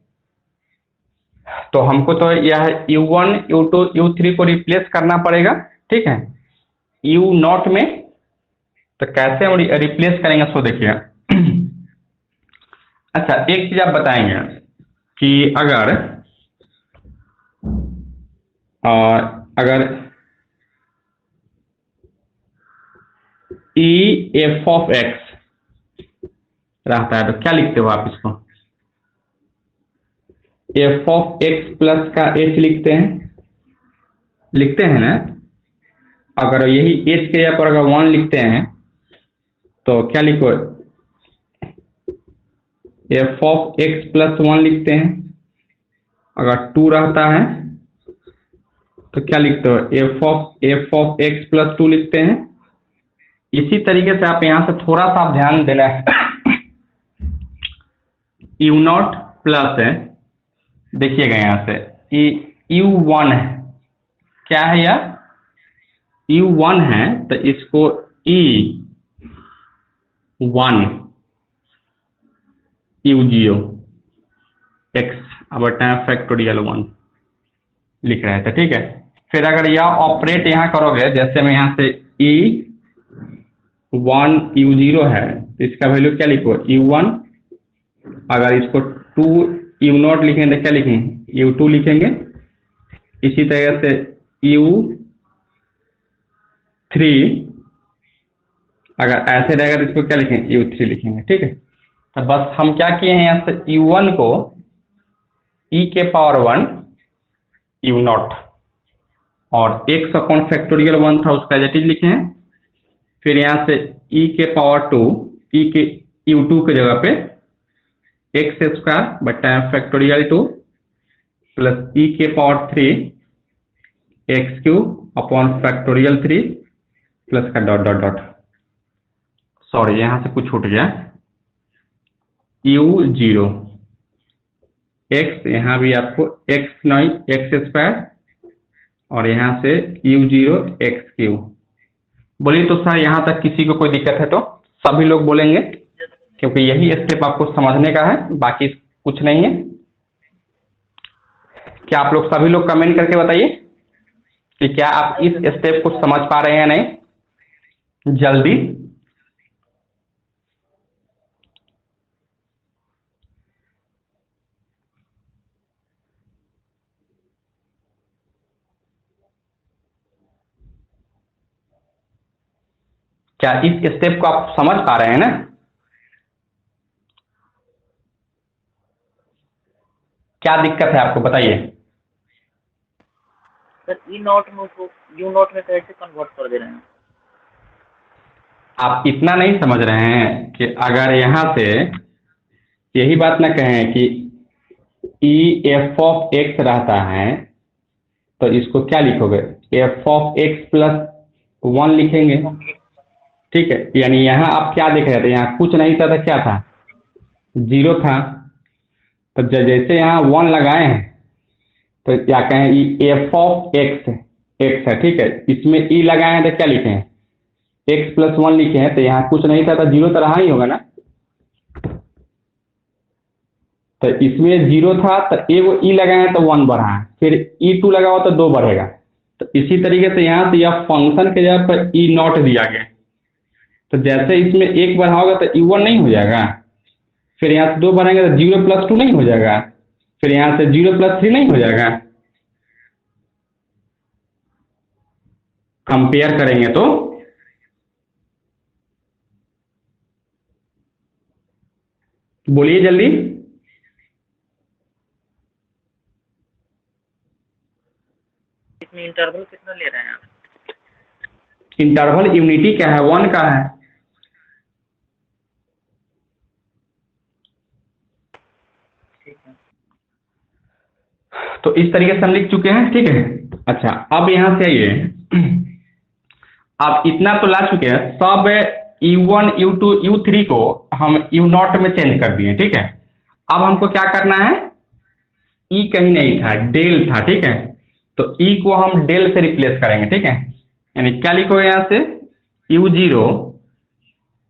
तो हमको तो यह u1 u2 u3 को रिप्लेस करना पड़ेगा, ठीक है, u0 में। तो कैसे हम रिप्लेस करेंगे सो देखिए। अच्छा, एक चीज आप बताएंगे कि अगर e f of x रहता है तो क्या लिखते हो आप इसको, f of x प्लस का h लिखते हैं ना। अगर यही h के जगह पर अगर 1 लिखते हैं तो क्या लिखो, f of x प्लस 1 लिखते हैं। अगर 2 रहता है तो क्या लिखते हो, f of x प्लस 2 लिखते हैं। इसी तरीके से आप यहां से थोड़ा सा ध्यान देना है। u0 प्लस है, देखिएगा यहां से u1 है, क्या है यह u1 है, तो इसको e1 u0 x बटा फैक्टोरियल 1 लिख रहे थे, ठीक है। फिर अगर यह ऑपरेट यहाँ करोगे, जैसे मैं यहाँ से e1 u0 है तो इसका वैल्यू क्या लिखो u1। अगर इसको 2 u0 लिखेंगे तो क्या लिखेंगे u2 लिखेंगे। इसी तरह से u3 अगर ऐसे रहेगा तो इसको क्या लिखेंगे u3 लिखेंगे, ठीक है। तो बस हम क्या किए हैं, यहाँ से u1 को e के पावर 1 u0 और x अपॉन फैक्टोरियल 1 था उसका एज लिखे हैं। फिर यहाँ से e के पावर 2 e के u2 के जगह पे x स्क्वायर बटा फैक्टोरियल 2 प्लस e के power 3 x cube upon factorial 3 plus का डॉट डॉट डॉट। सॉरी यहाँ से कुछ छूट गया, u0 x, यहाँ भी आपको x नहीं x स्क्वायर और यहाँ से u0 x क्यूब। बोलिए तो सर यहाँ तक किसी को कोई दिक्कत है तो सभी लोग बोलेंगे, क्योंकि यही स्टेप आपको समझने का है, बाकी कुछ नहीं है। क्या आप लोग सभी लोग कमेंट करके बताइए कि क्या आप इस स्टेप को समझ पा रहे हैं या नहीं? जल्दी क्या इस स्टेप को आप समझ पा रहे हैं ना? क्या दिक्कत है आपको बताइए। सर ई नोट में उसको यू नोट में कैसे कन्वर्ट कर दे रहे हैं? आप इतना नहीं समझ रहे हैं कि अगर यहाँ से यही बात ना कहें कि ई एफ ऑफ एक्स रहता है तो इसको क्या लिखोगे? एफ ऑफ एक्स प्लस 1 लिखेंगे, ठीक है। यानी यहाँ आप क्या देख रहे थे? यहाँ कुछ नहीं था तो क्या था? 0 था। तो जैसे यहाँ 1 लगाए हैं तो क्या कहें? E F of x x है, ठीक है। इसमें ई लगाए हैं तो क्या लिखे हैं? एक्स प्लस 1 लिखे हैं। तो यहाँ कुछ नहीं था तो 0 तो रहा ही होगा ना। तो इसमें 0 था तो एगो ई लगाए हैं तो 1 बढ़ा है, फिर E2 लगा हुआ तो 2 बढ़ेगा। तो इसी तरीके से यहाँ से यह फंक्शन के जगह पर ई नॉट दिया गया। तो जैसे इसमें 1 बढ़ाओगे तो E1 नहीं हो जाएगा, फिर यहाँ से 2 बढ़ाएंगे तो 0 प्लस 2 नहीं हो जाएगा, फिर यहाँ से 0 प्लस 3 नहीं हो जाएगा। कंपेयर करेंगे तो बोलिए जल्दी। इसमें इंटरवल कितना ले रहे हैं आप? इंटरवल यूनिटी क्या है? 1 का है। ठीक है। तो इस तरीके से हम लिख चुके हैं, ठीक है। अच्छा, अब यहाँ से आइए, आप इतना तो ला चुके हैं। सब U1 U2 U3 को हम U0 में चेंज कर दिए, ठीक है। अब हमको क्या करना है? E कहीं नहीं था, डेल था, ठीक है। तो E को हम डेल से रिप्लेस करेंगे, ठीक है। यानी क्या लिखोगे यहाँ से? U0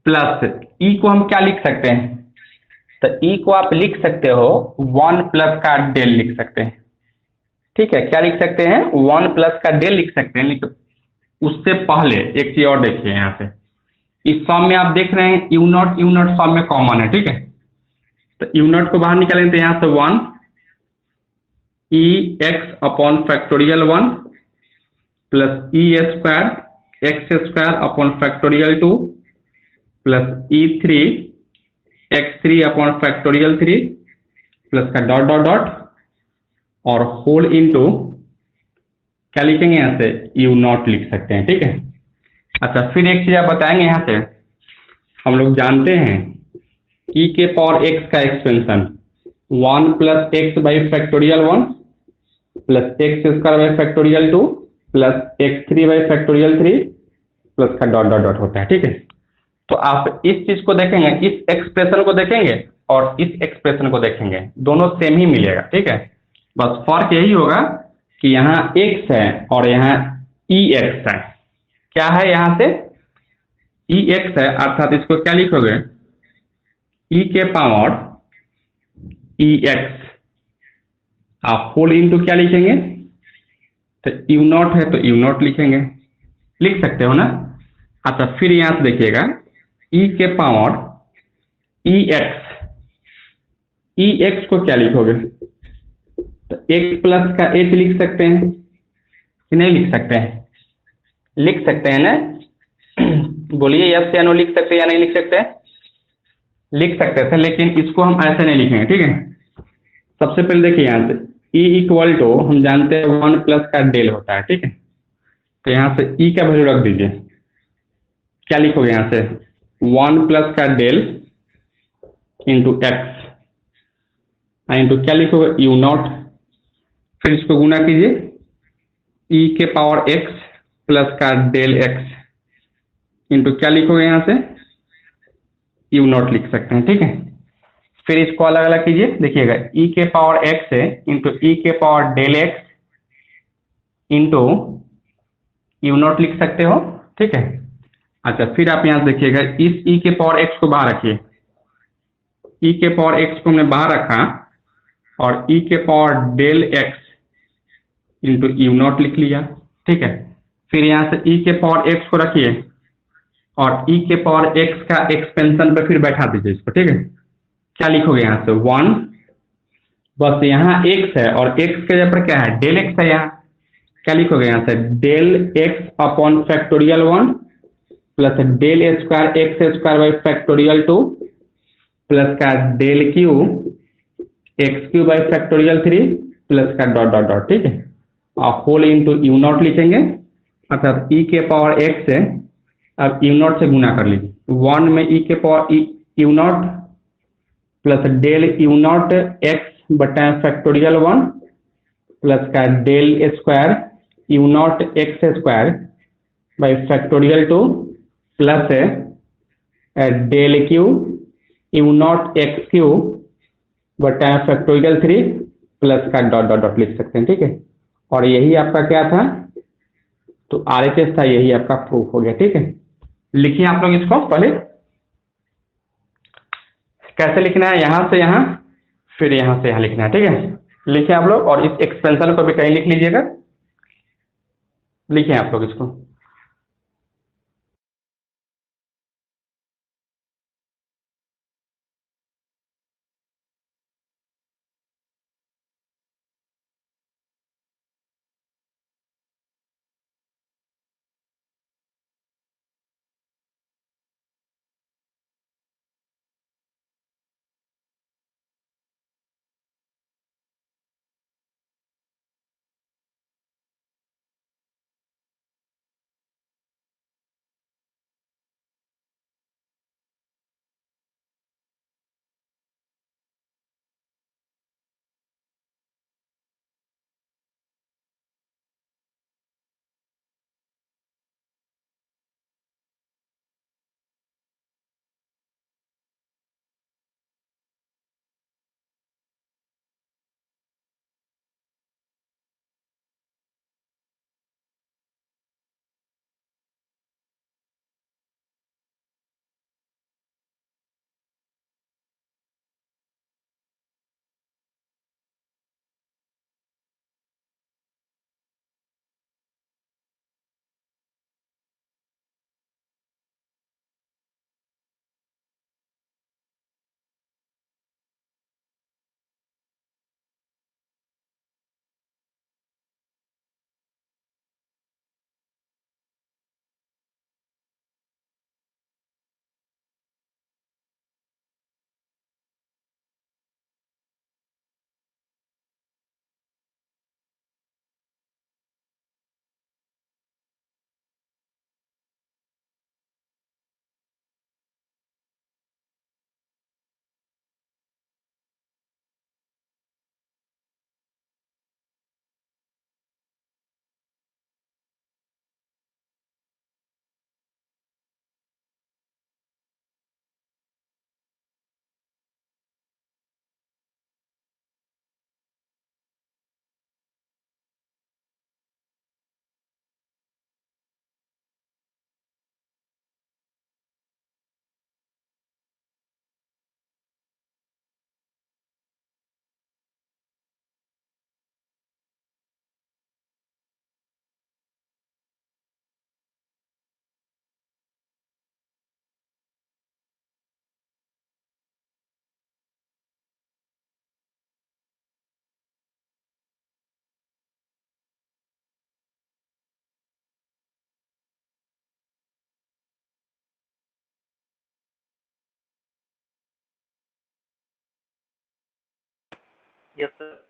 प्लस E को हम क्या लिख सकते हैं? तो E को आप लिख सकते हो 1 प्लस का डेल लिख सकते हैं, ठीक है। क्या लिख सकते हैं? 1 प्लस का डेल लिख सकते हैं। लेकिन उससे पहले एक चीज और देखिए, यहाँ से इस सम में आप देख रहे हैं U0 सम में कॉमन है, ठीक है। तो U0 को बाहर निकालेंगे तो यहाँ से 1 e x upon factorial 1 plus e square x square upon factorial 2 plus E3 x3 upon factorial 3 plus का डॉट डॉट डॉट और होल इनटू क्या लिखेंगे? यहाँ से U0 लिख सकते हैं, ठीक है। अच्छा, फिर एक चीज आप बताएंगे, यहाँ से हम लोग जानते हैं e के पावर x का expansion 1 plus x by factorial 1 plus x square by factorial 2 plus x3 by factorial 3 plus का डॉट डॉट डॉट होता है, ठीक है। तो आप इस चीज को देखेंगे, इस एक्सप्रेशन को देखेंगे और इस एक्सप्रेशन को देखेंगे, दोनों सेम ही मिलेगा, ठीक है। बस फर्क यही होगा कि यहाँ x है और यहाँ ex है। क्या है? यहाँ से ex है, अर्थात इसको क्या लिखोगे? e के पावर ex आप होल इनटू क्या लिखेंगे? तो U0 है तो U0 लिखेंगे, लिख सकते हो ना। अच्छा, फिर यहाँ से देखिएगा e के पावर ex को क्या लिखोगे? तो x प्लस का h लिख सकते हैं कि नहीं लिख सकते हैं? लिख सकते हैं ना? बोलिए यस या नो, लिख सकते हैं या नहीं लिख सकते हैं? लिख सकते थे, लेकिन इसको हम ऐसे नहीं लिखेंगे, ठीक है। सबसे पहले देखिए यहाँ से E इक्वल टू हम जानते हैं 1 प्लस का डेल होता है, ठीक है। तो यहाँ से E का वैल्यू रख दीजिए। क्या लिखोगे? यहाँ से 1 प्लस का डेल इंटू एक्स इंटू क्या लिखोगे? U0। फिर इसको गुना कीजिए e के पावर x प्लस का डेल x इंटू क्या लिखोगे? यहाँ से U0 लिख सकते हैं, ठीक है। फिर इसको अलग अलग कीजिए, देखिएगा e के पावर x है इंटू e के power del x into U0 लिख सकते हो, ठीक है। अच्छा, फिर आप यहाँ से देखिएगा इस e के पावर x को बाहर रखिए। e के पावर x को हमने बाहर रखा और e के power del x into U0 लिख लिया। ठीक है। फिर यहाँ से e के पावर x को रखिए और e के पावर x का एक्सपेंशन पे फिर बैठा दीजिए इसको, ठीक है। क्या लिखोगे यहाँ से 1, बस यहाँ x है और x के जगह पर क्या है डेल x है, यहाँ क्या लिखोगे यहाँ से del x upon factorial 1 plus del square x square by factorial 2 plus का del cube x cube by factorial 3 plus का डॉट डॉट डॉट, ठीक है। और होल इंटू यू नॉट लिखेंगे, अर्थात e के पावर x से अब यू नॉट से गुना कर लीजिए। 1 में e के power u not plus del u not x बटा फैक्टोरियल 1 प्लस का del square u not x square by factorial 2 plus del cube u not x cube बटा फैक्टोरियल 3 प्लस का डॉट डॉट डॉट लिख सकते हैं, ठीक है। और यही आपका क्या था, तो RHS था, यही आपका प्रूफ हो गया, ठीक है। लिखिए आप लोग इसको पहले कैसे लिखना है, यहां से यहां फिर यहां से यहां लिखना है, ठीक है। लिखिए आप लोग और इस एक्सपेंशन को भी कहीं लिख लीजिएगा, लिखिए आप लोग इसको। Yes sir.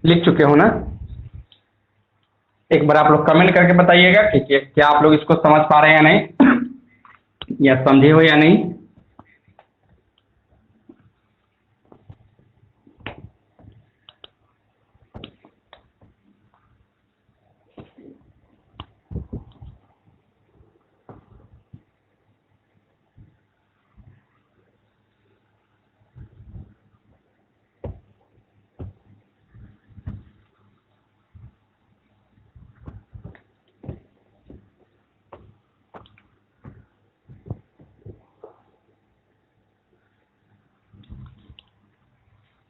लिख चुके हो ना? एक बार आप लोग कमेंट करके बताइएगा कि क्या आप लोग इसको समझ पा रहे हैं या नहीं, या समझे हो या नहीं।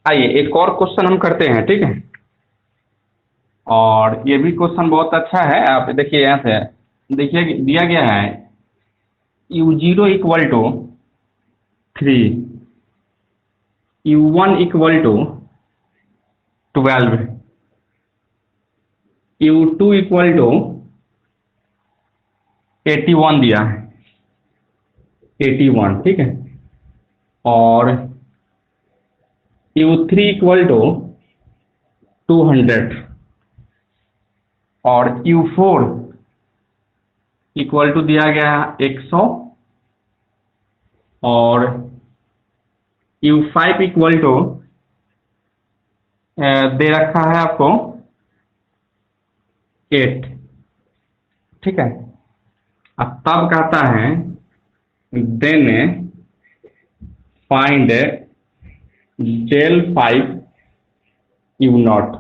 आइए एक और क्वेश्चन हम करते हैं, ठीक है। और ये भी क्वेश्चन बहुत अच्छा है, आप देखिए यहाँ से देखिए कि दिया गया है u0 equal to 3, u1 equal to 12, u2 equal to 81 दिया है, 81, ठीक है। और u3 इक्वल टू 200 और u4 इक्वल टू दिया गया है 100 और u5 इक्वल टू दे रखा है आपको 8, ठीक है। अब तब कहता है देन फाइंड del 5 u0,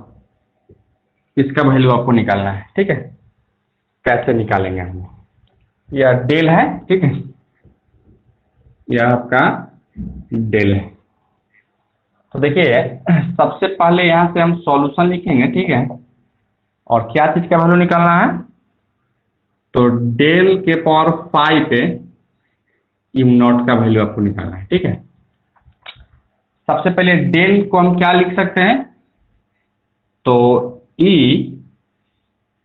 इसका वैल्यू आपको निकालना है, ठीक है। कैसे निकालेंगे हम, यह डेल है, ठीक है, यह आपका डेल है। तो देखिए सबसे पहले यहाँ से हम सॉल्यूशन लिखेंगे, ठीक है। और क्या चीज का वैल्यू निकालना है, तो डेल के पावर 5 पे u0 का वैल्यू आपको निकालना है, ठीक है। सबसे पहले डेल को हम क्या लिख सकते हैं, तो e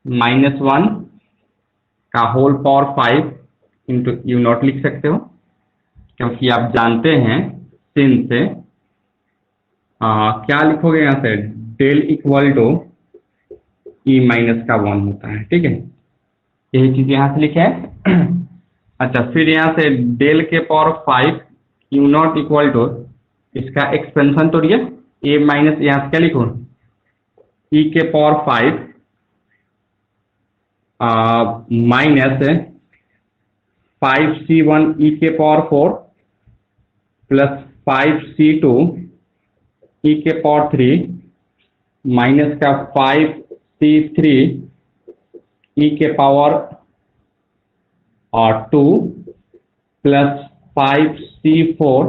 -1 का होल पावर 5 इंटू u0 लिख सकते हो, क्योंकि आप जानते हैं सिन से क्या लिखोगे यहाँ से, डेल इक्वल टू e-1 होता है, ठीक है। यही चीज यहाँ से लिखे है। अच्छा, फिर यहाँ से डेल के पावर 5 u0 इक्वल टू, इसका एक्सपेंशन तोड़िए, a माइनस यहाँ से क्या लिखो, e के पावर 5 माइनस 5c1 e के पावर 4 प्लस 5c2 e के पावर 3 माइनस का 5c3 e के पावर 2 प्लस 5c4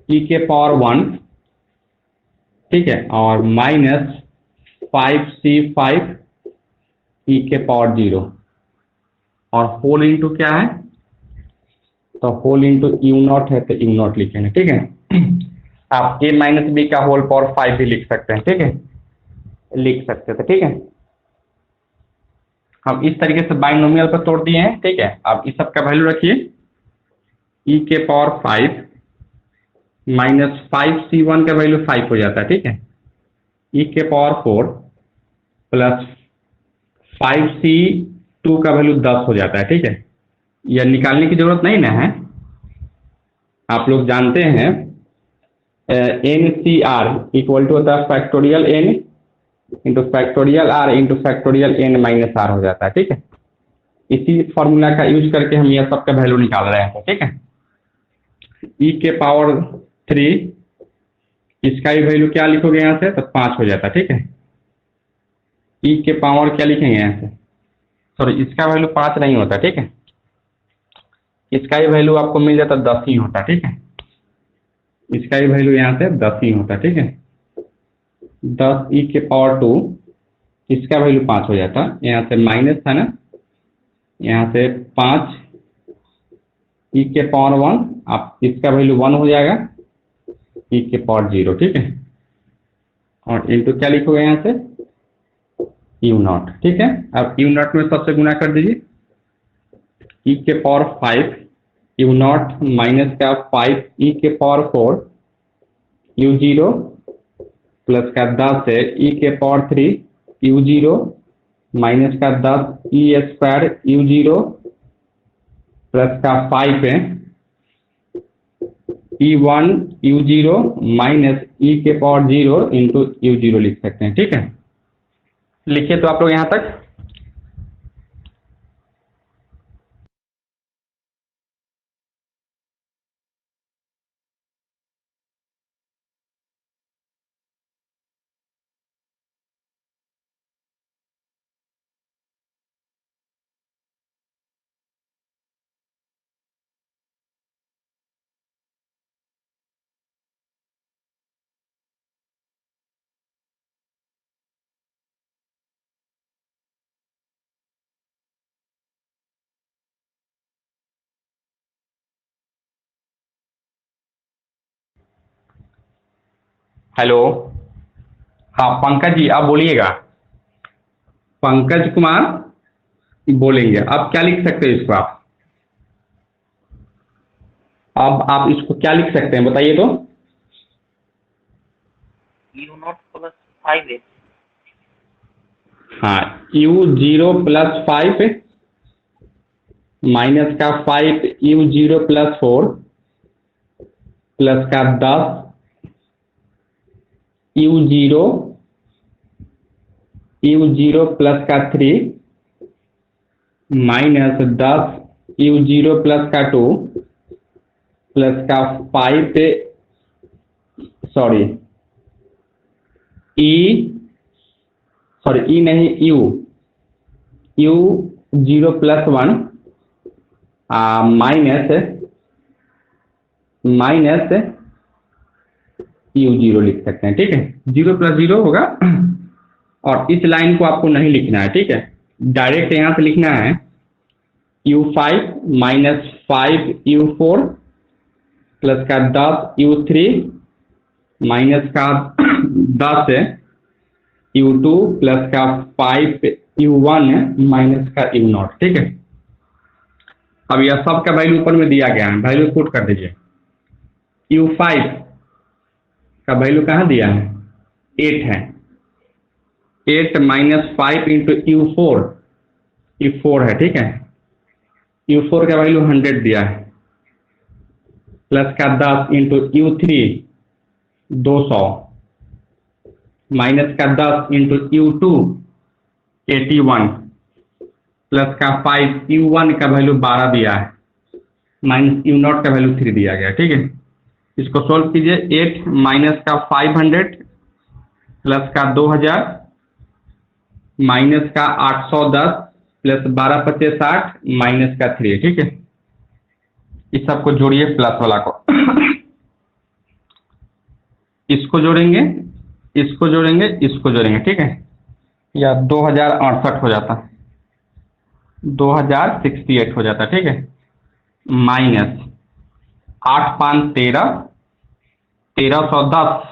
e के पावर 1, ठीक है, और माइनस 5c5 e के पावर 0 और होल इंटू क्या है, तो होल इंटू u0 है, तो u0 लिखेंगे, ठीक है। आप a माइनस बी का होल पावर 5 भी लिख सकते हैं, ठीक है, लिख सकते थे, ठीक है। हम इस तरीके से बाइनोमियल पर तोड़ दिए हैं, ठीक है। आप इस सब का वैल्यू रखिए, e के पावर 5 माइनस 5c1 का वैल्यू 5 हो जाता है, ठीक है, e के पावर 4 प्लस 5c2 का वैल्यू 10 हो जाता है, ठीक है। यह निकालने की जरूरत नहीं ना है, आप लोग जानते हैं n c r equal to होता है factorial n into factorial r into factorial n minus r हो जाता है, ठीक है। इसी फॉर्मूला का यूज करके हम यह सबका वैल्यू निकाल रहे हैं, ठीक है। e के पावर 3, इसका भी वैल्यू क्या लिखोगे यहाँ से, तो 5 हो जाता है, ठीक है। e के पावर क्या लिखेंगे यहाँ से, सॉरी इसका वैल्यू 5 नहीं होता, ठीक है, इसका ही वैल्यू आपको मिल जाता 10 ही होता, ठीक है। इसका ही वैल्यू यहाँ से 10 ही होता, ठीक है। 10 e के पावर 2, इसका वैल्यू 5 हो जाता, यहाँ से माइनस था ना, यहाँ से 5 e के पावर 1, आप इसका वैल्यू 1 हो जाएगा, e के पावर 0, ठीक है। और इंटू क्या लिखोगे यहाँ से, u0, ठीक है। अब u0 में सबसे गुना कर दीजिए, e के पावर 5 u0 माइनस का 5 e के पावर 4 u0 प्लस का 10 है e के पावर 3 u0 माइनस का 10 e स्क्वायर u0 प्लस का 5 है e1 u0 माइनस e के पावर 0 इंटू u0 लिख सकते हैं, ठीक है। लिखिए तो आप लोग यहाँ तक। हेलो, हाँ पंकज जी आप बोलिएगा। पंकज कुमार बोलेंगे। आप क्या लिख सकते हैं इसको? आप इसको क्या लिख सकते हैं बताइए तो। u0 + 5 है। हाँ, u0 + 5 माइनस का 5 u0 + 4 प्लस का 10 u0 प्लस का 3 माइनस 10 u0 प्लस का 2 प्लस का 5 सॉरी ई नहीं u0 + 1 माइनस u0 लिख सकते हैं। ठीक है, 0 + 0 होगा। और इस लाइन को आपको नहीं लिखना है, ठीक है, डायरेक्ट यहाँ से लिखना है u5 - 5 u4 प्लस का 10 u3 माइनस का 10 u2 प्लस का 5 u1 माइनस का u0। ठीक है, अब यह सब का वैल्यू ऊपर में दिया गया है, वैल्यू पुट कर दीजिए। u5 का वैल्यू कहाँ दिया है? 8 है। 8 - 5 × u4, ये 4 है। ठीक है, u4 का वैल्यू 100 दिया है, प्लस का 10 × u3 200 माइनस का 10 × u2 81 प्लस का 5 u1 का वैल्यू 12 दिया है, माइनस u0 का वैल्यू 3 दिया गया। ठीक है, इसको सोल्व कीजिए। 8 माइनस का 500 प्लस का 2000 माइनस का 810 प्लस 12 × 5 = 60 माइनस का 3। ठीक है, इस सबको जोड़िए, प्लस वाला को इसको जोड़ेंगे, इसको जोड़ेंगे, इसको जोड़ेंगे। ठीक है, या 2068 हो जाता, 2068 हो जाता। ठीक है, माइनस 8 × 5 = 13, 1310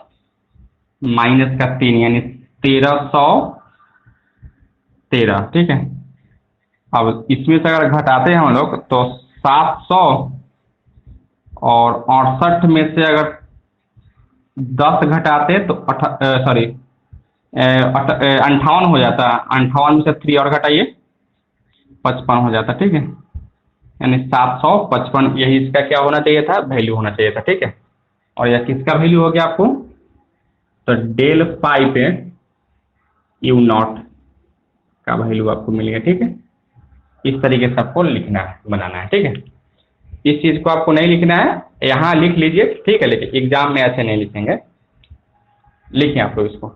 माइनस का 3 यानी 1313। ठीक है, अब इसमें से अगर घटाते हैं हम लोग तो 700 और 68 में से अगर 10 घटाते तो 58 हो जाता। 58 में से 3 और घटाइए, 55 हो जाता। ठीक है, यानी 755 यही इसका क्या होना चाहिए था? वैल्यू होना चाहिए था। ठीक है, और यह किसका वैल्यू हो गया आपको? तो del5 u0 का वैल्यू आपको मिल गया। ठीक है, इस तरीके से आपको लिखना है, बनाना है। ठीक है, इस चीज को आपको नहीं लिखना है, यहाँ लिख लीजिए। ठीक है, लेकिन एग्जाम में ऐसे नहीं लिखेंगे, लिखें आप लोग इसको।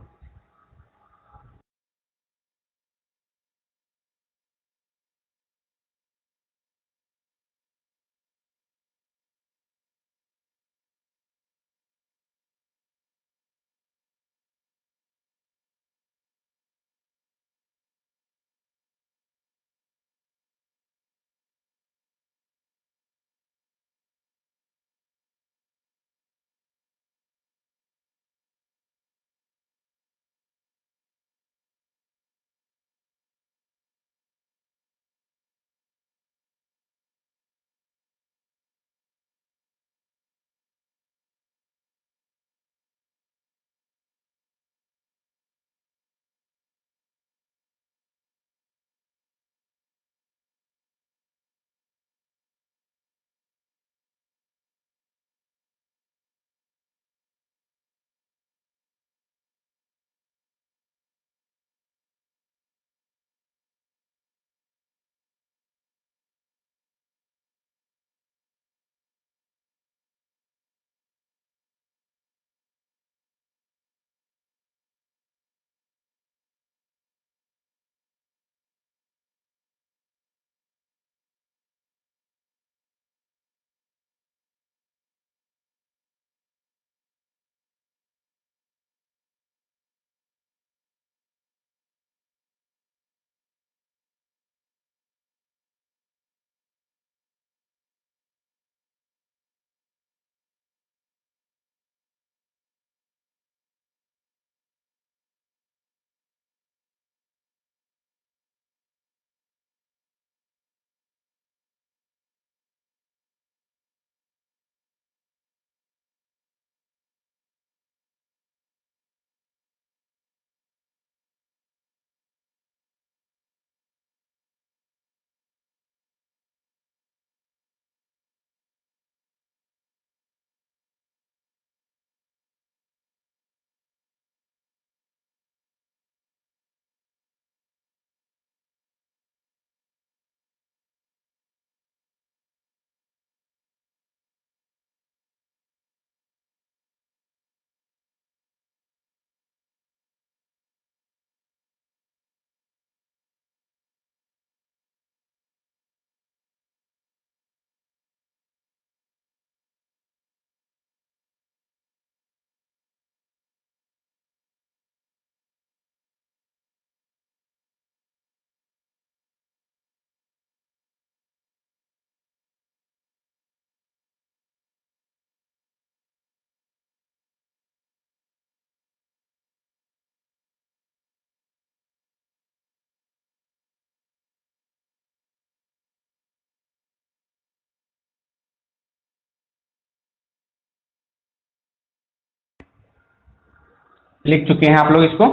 लिख चुके हैं आप लोग इसको?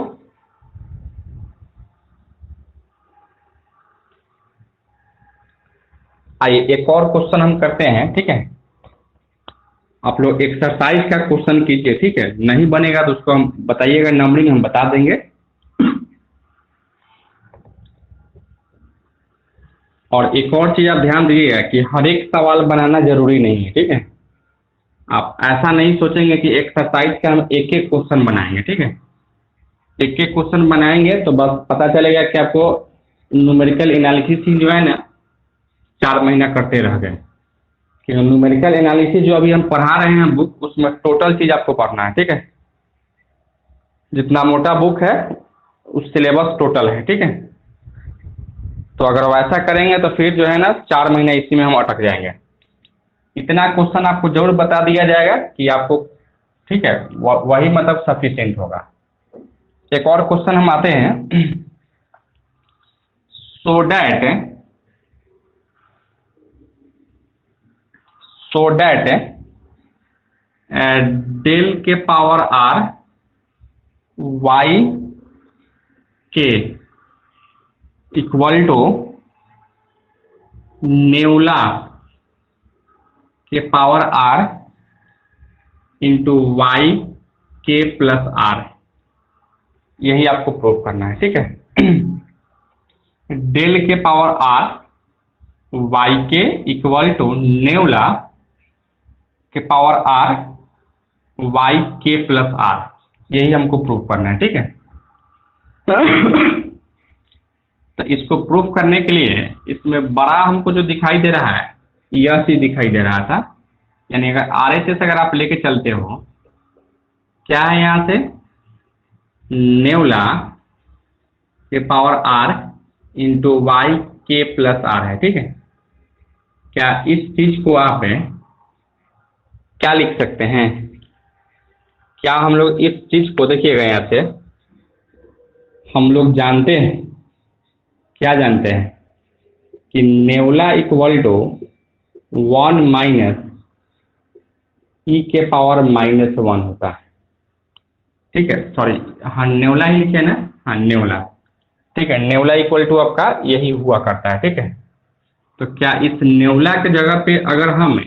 आइए एक और क्वेश्चन हम करते हैं, ठीक है। आप लोग एक्सरसाइज का क्वेश्चन कीजिए, ठीक है। नहीं बनेगा तो उसको हम बताइएगा, नंबरिंग हम बता देंगे। और एक और चीज आप ध्यान दीजिएगा कि हर एक सवाल बनाना जरूरी नहीं है, ठीक है। आप ऐसा नहीं सोचेंगे कि एक्सरसाइज का हम एक एक क्वेश्चन बनाएंगे, ठीक है। एक एक क्वेश्चन बनाएंगे तो बस पता चलेगा कि आपको न्यूमेरिकल एनालिसिस जो है ना 4 महीना करते रह गए। कि न्यूमेरिकल एनालिसिस जो अभी हम पढ़ा रहे हैं बुक, उसमें टोटल चीज आपको पढ़ना है, ठीक है। जितना मोटा बुक है उस सिलेबस टोटल है, ठीक है। तो अगर वैसा करेंगे तो फिर जो है ना 4 महीना इसी में हम अटक जाएंगे। इतना क्वेश्चन आपको जरूर बता दिया जाएगा कि आपको, ठीक है, वही मतलब सफिशिएंट होगा। एक और क्वेश्चन हम आते हैं। सो डैट डेल के पावर आर वाई के इक्वल टू नेउला के पावर आर इंटू वाई के प्लस आर, यही आपको प्रूव करना है, ठीक है। डेल के पावर आर वाई के इक्वल टू नेउला के पावर आर वाई के प्लस आर, यही हमको प्रूव करना है, ठीक है। तो इसको प्रूफ करने के लिए इसमें बड़ा हमको जो दिखाई दे रहा है यह चीज दिखाई दे रहा था, यानी अगर RHS अगर आप लेके चलते हो, क्या है यहाँ से नेउला के पावर आर इंटू वाई के प्लस आर है, ठीक है। क्या इस चीज को आप क्या लिख सकते हैं? क्या हम लोग इस चीज को देखिएगा, यहाँ से हम लोग जानते हैं, क्या जानते हैं कि नेउला इक्वल टू 1 माइनस ई के पावर -1 होता है, ठीक है। सॉरी, हाँ नेउला ही लिखे ना, हाँ नेउला, ठीक है। नेउला इक्वल टू आपका यही हुआ करता है, ठीक है। तो क्या इस नेउला के जगह पे अगर हम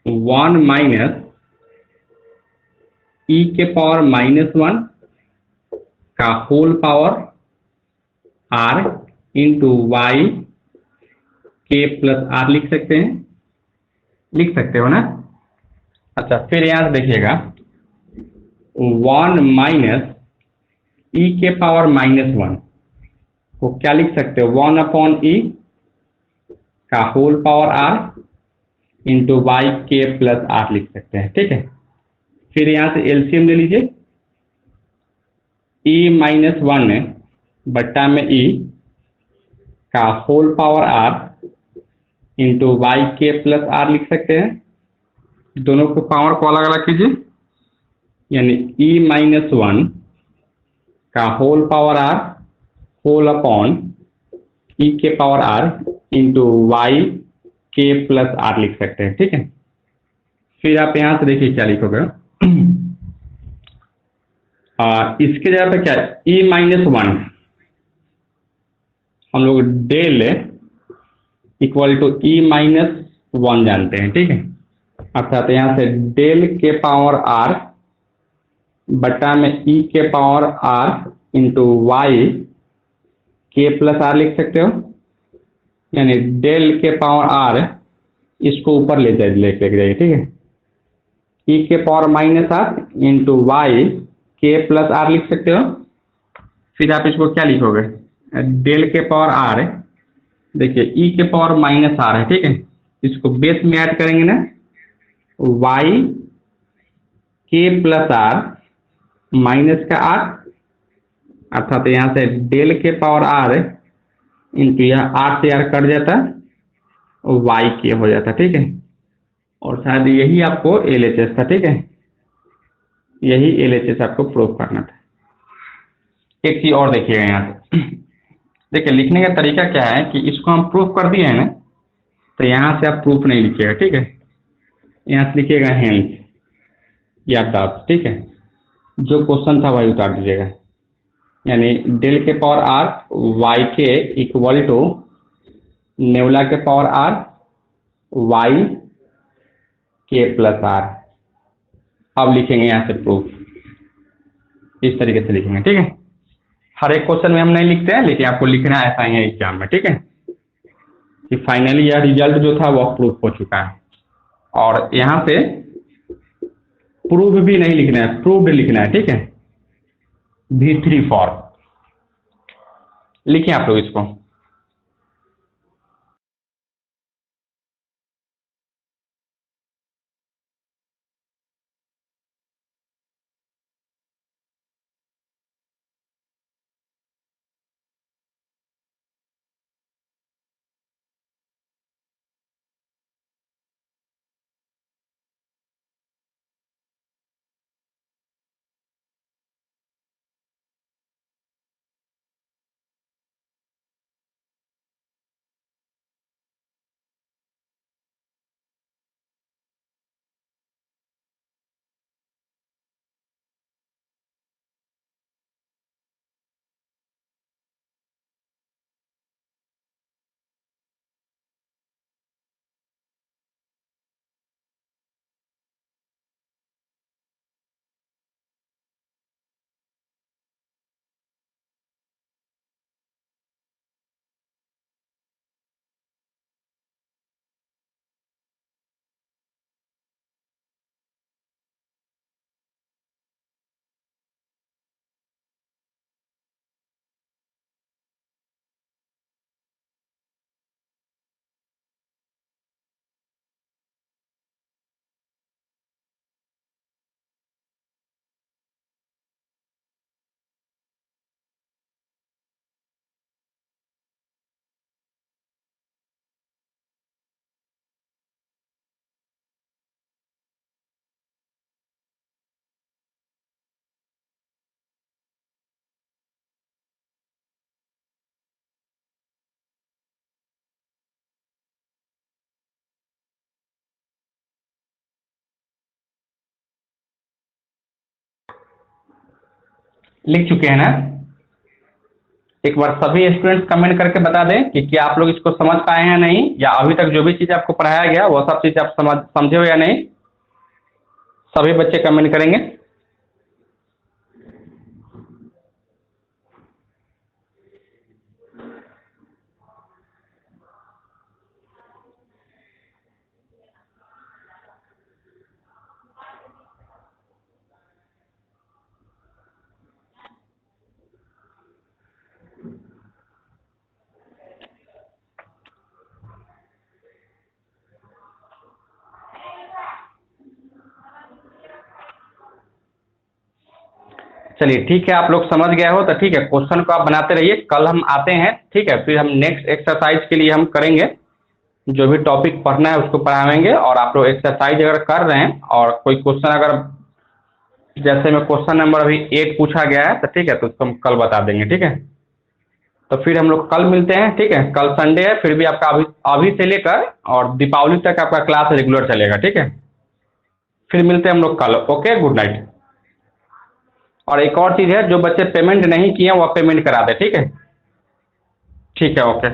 1 माइनस ई के पावर -1 का whole power r into y के प्लस आर लिख सकते हैं? लिख सकते हो ना? अच्छा, फिर यहाँ से देखिएगा 1 माइनस ई के पावर -1 को क्या लिख सकते हो? 1 अपॉन ई का whole power r into y के प्लस आर लिख सकते हैं, ठीक है। फिर यहाँ से एलसीएम ले लीजिए, ई -1 बट्टा में ई का whole power r into y के प्लस आर लिख सकते हैं। दोनों को पावर को अलग अलग कीजिए, यानी ई -1 का whole power r whole upon e के पावर आर इंटू वाई के प्लस आर लिख सकते हैं, ठीक है। फिर आप यहां से देखिए क्या लिखोगे, इसके जगह पे क्या ई -1 हम लोग डेल इक्वल टू ई -1 जानते हैं, ठीक है। अर्थात यहाँ से डेल के पावर आर बटा में ई के पावर आर इंटू वाई के प्लस आर लिख सकते हो, यानी डेल के पावर आर इसको ऊपर ले जाइए, ठीक है। ई के पावर -आर इंटू वाई के प्लस आर लिख सकते हो। फिर आप इसको क्या लिखोगे, डेल के पावर आर, देखिए ई के पावर -आर है, ठीक है। इसको बेस में ऐड करेंगे ना, वाई के प्लस आर माइनस का आर, अर्थात यहाँ से डेल के पावर आर इंटू यह आर से आर कट जाता है, वाई के हो जाता, ठीक है। और शायद यही आपको LHS था, ठीक है। यही LHS आपको प्रूव करना था। एक चीज और देखिएगा यहाँ से, देखिए लिखने का तरीका क्या है कि इसको हम प्रूफ कर दिए हैं ना, तो यहाँ से आप प्रूफ नहीं लिखिएगा, ठीक है। यहाँ से लिखिएगा हेंस या दस, ठीक है। जो क्वेश्चन था वही उतार दीजिएगा, यानी डेल के पावर आर वाई के इक्वल टू नेबुला के पावर आर वाई के प्लस आर। अब लिखेंगे यहाँ से प्रूफ, इस तरीके से लिखेंगे, ठीक है। हर एक क्वेश्चन में हम नहीं लिखते हैं, लेकिन आपको लिखना ऐसा ही है एग्जाम में, ठीक है, कि फाइनली यह रिजल्ट जो था वह प्रूफ हो चुका है। और यहाँ पे प्रूफ भी नहीं लिखना है, प्रूव्ड लिखना है, ठीक है। V3 फॉर लिखिए आप लोग इसको। लिख चुके हैं ना? एक बार सभी स्टूडेंट्स कमेंट करके बता दें कि क्या आप लोग इसको समझ पाए हैं नहीं, या अभी तक जो भी चीज़ आपको पढ़ाया गया वह सब चीज़ आप समझे हो या नहीं। सभी बच्चे कमेंट करेंगे। चलिए ठीक है, आप लोग समझ गए हो तो ठीक है, क्वेश्चन को आप बनाते रहिए। कल हम आते हैं, ठीक है, फिर हम नेक्स्ट एक्सरसाइज के लिए हम करेंगे, जो भी टॉपिक पढ़ना है उसको पढ़ाएंगे। और आप लोग एक्सरसाइज अगर कर रहे हैं और कोई क्वेश्चन अगर जैसे में क्वेश्चन नंबर अभी 8 पूछा गया है तो ठीक है, तो उसको हम कल बता देंगे, ठीक है। तो फिर हम लोग कल मिलते हैं, ठीक है। कल संडे है, फिर भी आपका अभी से लेकर और दीपावली तक आपका क्लास रेगुलर चलेगा, ठीक है। फिर मिलते हैं हम लोग कल। Okay, good night. और एक और चीज़ है, जो बच्चे पेमेंट नहीं किए हैं वह पेमेंट करा दे, ठीक है। ठीक है, ओके।